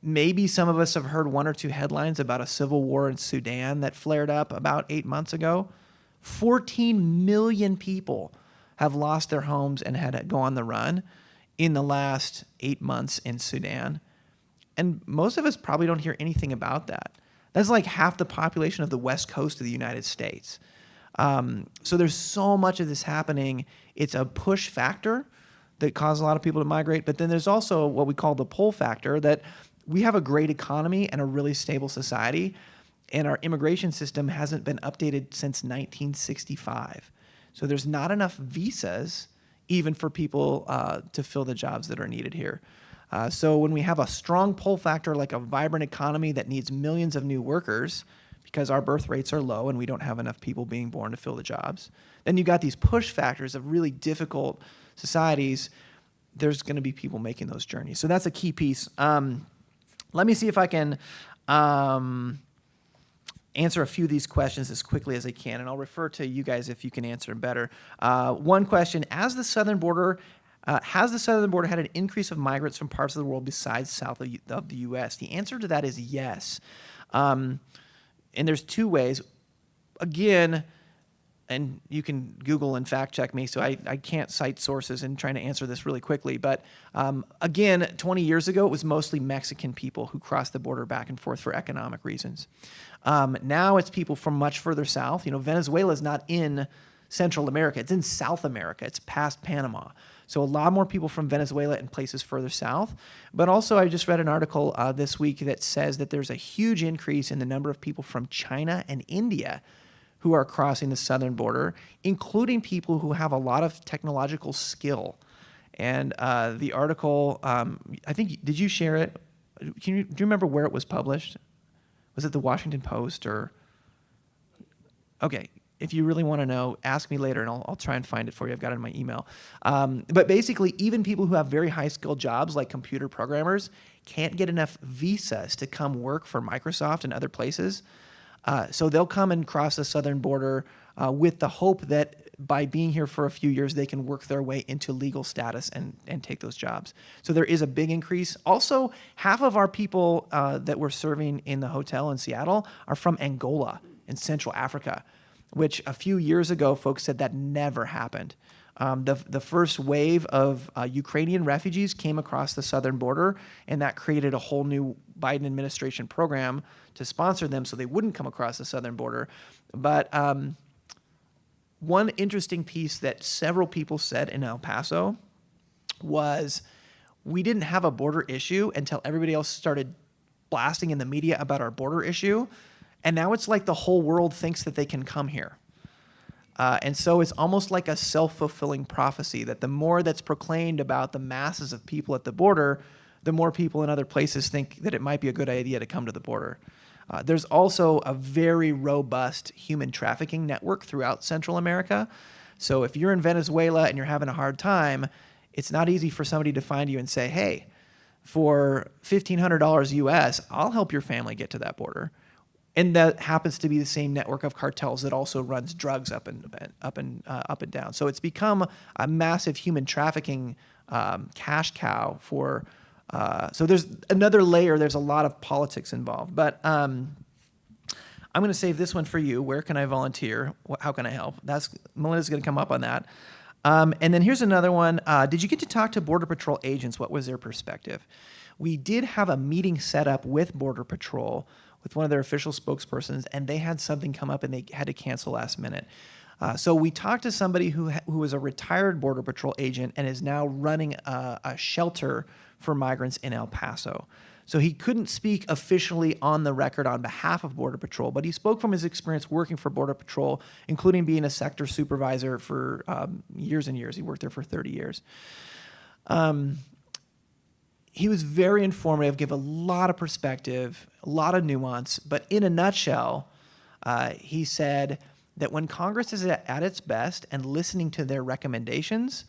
Maybe some of us have heard 1 or 2 headlines about a civil war in Sudan that flared up about 8 months ago. 14 million people have lost their homes and had to go on the run in the last 8 months in Sudan. And most of us probably don't hear anything about that. That's like half the population of the West Coast of the United States. So there's so much of this happening. It's a push factor that causes a lot of people to migrate. But then there's also what we call the pull factor, that we have a great economy and a really stable society, and our immigration system hasn't been updated since 1965. So there's not enough visas even for people to fill the jobs that are needed here. So when we have a strong pull factor, like a vibrant economy that needs millions of new workers because our birth rates are low and we don't have enough people being born to fill the jobs, then you got these push factors of really difficult societies. There's going to be people making those journeys. So that's a key piece. Let me see if I can answer a few of these questions as quickly as I can, and I'll refer to you guys if you can answer them better. One question: has the southern border had an increase of migrants from parts of the world besides south of the U.S.? The answer to that is yes. And there's 2 ways. Again, and you can Google and fact check me, so I can't cite sources in trying to answer this really quickly. But again, 20 years ago, it was mostly Mexican people who crossed the border back and forth for economic reasons. Now it's people from much further south. Venezuela is not in Central America. It's in South America. It's past Panama. So a lot more people from Venezuela and places further south. But also, I just read an article this week that says that there's a huge increase in the number of people from China and India who are crossing the southern border, including people who have a lot of technological skill. And the article, I think, did you share it? Do you remember where it was published? Was it the Washington Post or? Okay. If you really want to know, ask me later, and I'll try and find it for you. I've got it in my email. But basically, even people who have very high-skilled jobs, like computer programmers, can't get enough visas to come work for Microsoft and other places. So they'll come and cross the southern border with the hope that by being here for a few years, they can work their way into legal status and take those jobs. So there is a big increase. Also, half of our people that we're serving in the hotel in Seattle are from Angola in Central Africa, which a few years ago, folks said that never happened. The first wave of Ukrainian refugees came across the southern border, and that created a whole new Biden administration program to sponsor them so they wouldn't come across the southern border. But one interesting piece that several people said in El Paso was, we didn't have a border issue until everybody else started blasting in the media about our border issue. And now it's like the whole world thinks that they can come here. And so it's almost like a self-fulfilling prophecy that the more that's proclaimed about the masses of people at the border, the more people in other places think that it might be a good idea to come to the border. There's also a very robust human trafficking network throughout Central America. So if you're in Venezuela and you're having a hard time, it's not easy for somebody to find you and say, hey, for $1,500 US, I'll help your family get to that border. And that happens to be the same network of cartels that also runs drugs up and down. So it's become a massive human trafficking cash cow for. So there's another layer. There's a lot of politics involved. But I'm going to save this one for you. Where can I volunteer? How can I help? Melinda's going to come up on that. And then here's another one. Did you get to talk to Border Patrol agents? What was their perspective? We did have a meeting set up with Border Patrol, with one of their official spokespersons, and they had something come up and they had to cancel last minute. So we talked to somebody who was a retired Border Patrol agent and is now running a shelter for migrants in El Paso. So he couldn't speak officially on the record on behalf of Border Patrol, but he spoke from his experience working for Border Patrol, including being a sector supervisor for years and years. He worked there for 30 years. He was very informative, gave a lot of perspective, a lot of nuance, but in a nutshell, he said that when Congress is at its best and listening to their recommendations,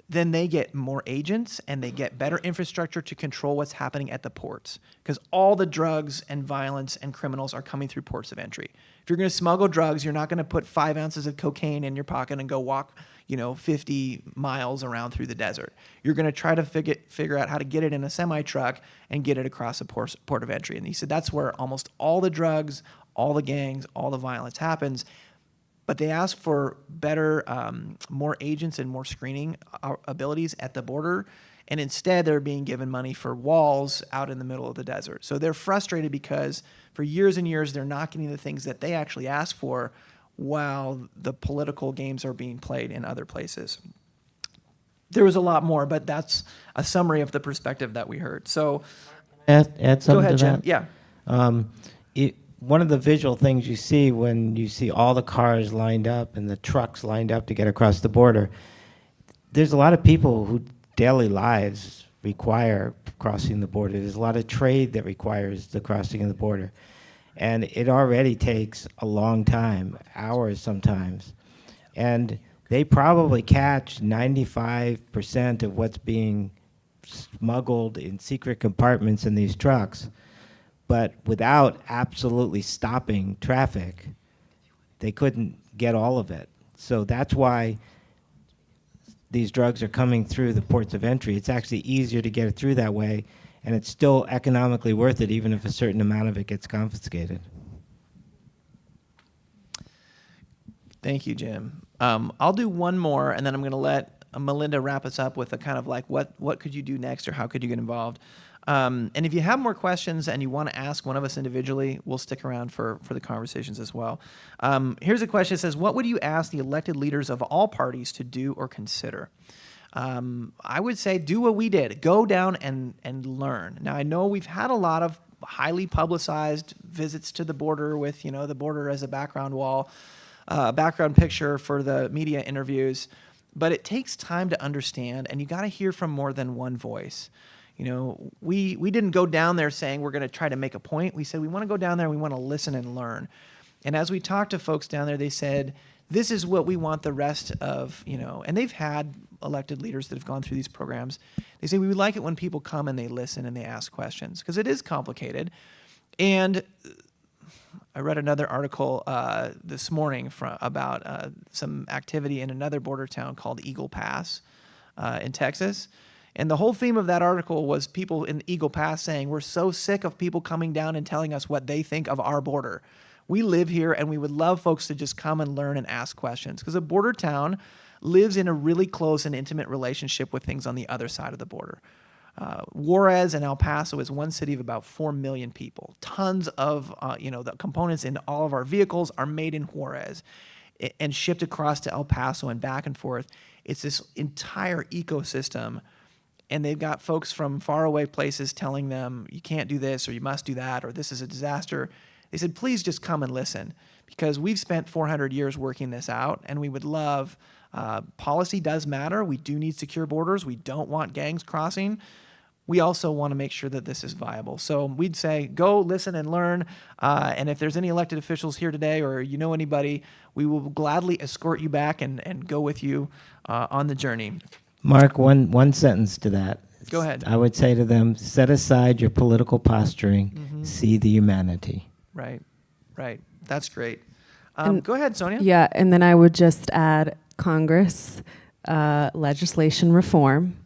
then they get more agents and they get better infrastructure to control what's happening at the ports, because all the drugs and violence and criminals are coming through ports of entry. If you're going to smuggle drugs, you're not going to put 5 ounces of cocaine in your pocket and go walk 50 miles around through the desert. You're going to try to figure out how to get it in a semi-truck and get it across a port of entry. And he said that's where almost all the drugs, all the gangs, all the violence happens. But they ask for better, more agents and more screening abilities at the border. And instead, they're being given money for walls out in the middle of the desert. So they're frustrated because for years and years, they're not getting the things that they actually ask for, while the political games are being played in other places. There was a lot more, but that's a summary of the perspective that we heard. So Add something go ahead, to Jim. that? Yeah. One of the visual things you see when you see all the cars lined up and the trucks lined up to get across the border, there's a lot of people who daily lives require crossing the border. There's a lot of trade that requires the crossing of the border. And it already takes a long time, hours sometimes. And they probably catch 95% of what's being smuggled in secret compartments in these trucks. But without absolutely stopping traffic, they couldn't get all of it. So that's why these drugs are coming through the ports of entry. It's actually easier to get it through that way, and it's still economically worth it, even if a certain amount of it gets confiscated. Thank you, Jim. I'll do one more, and then I'm going to let Melinda wrap us up with a kind of like what could you do next, or how could you get involved. And if you have more questions and you want to ask one of us individually, we'll stick around for the conversations as well. Here's a question. It says, what would you ask the elected leaders of all parties to do or consider? I would say do what we did. Go down and learn. Now, I know we've had a lot of highly publicized visits to the border with, the border as a background wall, background picture for the media interviews. But it takes time to understand, and you got to hear from more than one voice. We didn't go down there saying we're going to try to make a point. We said we want to go down there and we want to listen and learn. And as we talked to folks down there, they said, this is what we want the rest of, and they've had elected leaders that have gone through these programs. They say, we would like it when people come and they listen and they ask questions, because it is complicated. And I read another article this morning about some activity in another border town called Eagle Pass in Texas. And the whole theme of that article was people in Eagle Pass saying, we're so sick of people coming down and telling us what they think of our border. We live here, and we would love folks to just come and learn and ask questions, because a border town lives in a really close and intimate relationship with things on the other side of the border. Juarez and El Paso is one city of about 4 million people. Tons of, the components in all of our vehicles are made in Juarez and shipped across to El Paso and back and forth. It's this entire ecosystem, and they've got folks from faraway places telling them, you can't do this, or you must do that, or this is a disaster. They said, please just come and listen, because we've spent 400 years working this out, and we would love, policy does matter. We do need secure borders. We don't want gangs crossing. We also want to make sure that this is viable. So we'd say, go listen and learn. And if there's any elected officials here today, or anybody, we will gladly escort you back and go with you on the journey. Mark, one sentence to that. Go ahead. I would say to them, set aside your political posturing, see the humanity. Right. That's great. And- Go ahead, Sonia. Yeah, and then I would just add Congress legislation reform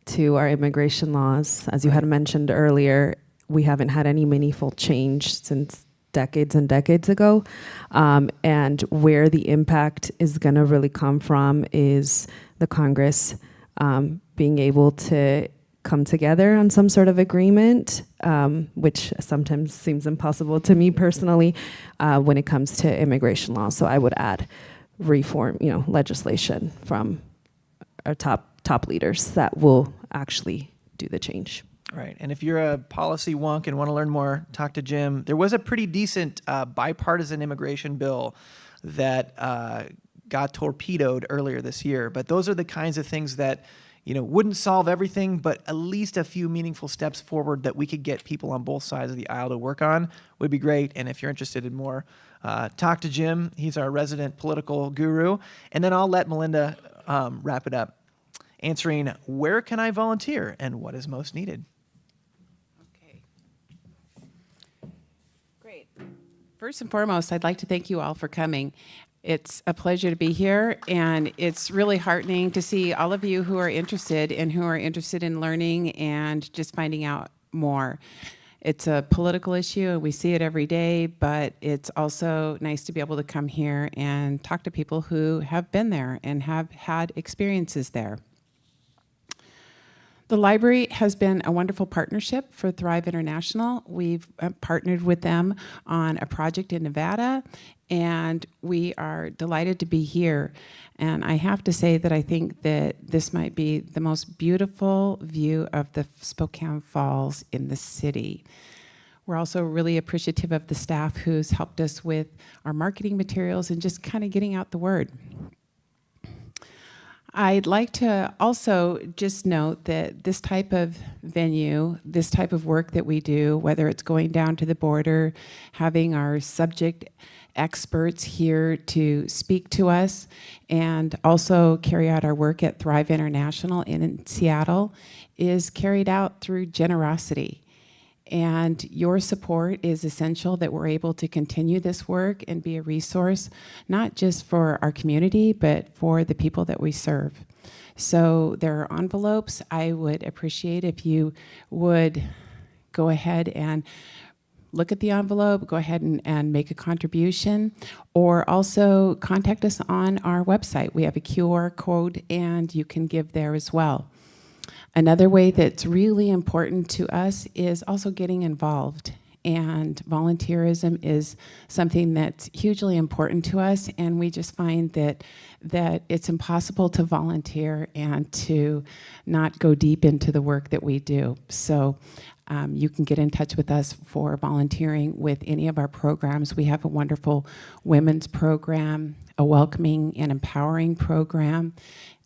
to our immigration laws. As you had mentioned earlier, we haven't had any meaningful change since decades and decades ago. And where the impact is going to really come from is the Congress being able to come together on some sort of agreement, which sometimes seems impossible to me personally when it comes to immigration law. So I would add reform, legislation from our top leaders that will actually do the change. Right. And if you're a policy wonk and want to learn more, talk to Jim. There was a pretty decent bipartisan immigration bill that got torpedoed earlier this year. But those are the kinds of things that wouldn't solve everything, but at least a few meaningful steps forward that we could get people on both sides of the aisle to work on would be great. And if you're interested in more, talk to Jim. He's our resident political guru. And then I'll let Melinda wrap it up, answering where can I volunteer and what is most needed. Okay. Great. First and foremost, I'd like to thank you all for coming. It's a pleasure to be here, and it's really heartening to see all of you who are interested in learning and just finding out more. It's a political issue, and we see it every day, but it's also nice to be able to come here and talk to people who have been there and have had experiences there. The library has been a wonderful partnership for Thrive International. We've partnered with them on a project in Nevada, and we are delighted to be here. And I have to say that I think that this might be the most beautiful view of the Spokane Falls in the city. We're also really appreciative of the staff who's helped us with our marketing materials and just kind of getting out the word. I'd like to also just note that this type of venue, this type of work that we do, whether it's going down to the border, having our subject experts here to speak to us, and also carry out our work at Thrive International in Seattle, is carried out through generosity. And your support is essential that we're able to continue this work and be a resource, not just for our community, but for the people that we serve. So there are envelopes. I would appreciate if you would go ahead and look at the envelope, go ahead and make a contribution, or also contact us on our website. We have a QR code, and you can give there as well. Another way that's really important to us is also getting involved. And volunteerism is something that's hugely important to us, and we just find that it's impossible to volunteer and to not go deep into the work that we do. So you can get in touch with us for volunteering with any of our programs. We have a wonderful women's program, a welcoming and empowering program,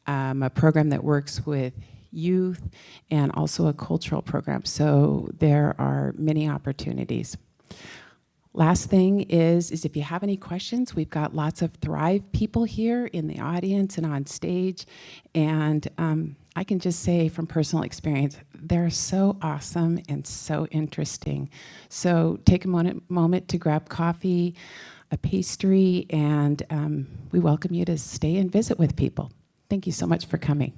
a program that works with youth, and also a cultural program. So there are many opportunities. Last thing is if you have any questions, we've got lots of Thrive people here in the audience and on stage. And I can just say from personal experience, they're so awesome and so interesting. So take a moment to grab coffee, a pastry, and we welcome you to stay and visit with people. Thank you so much for coming.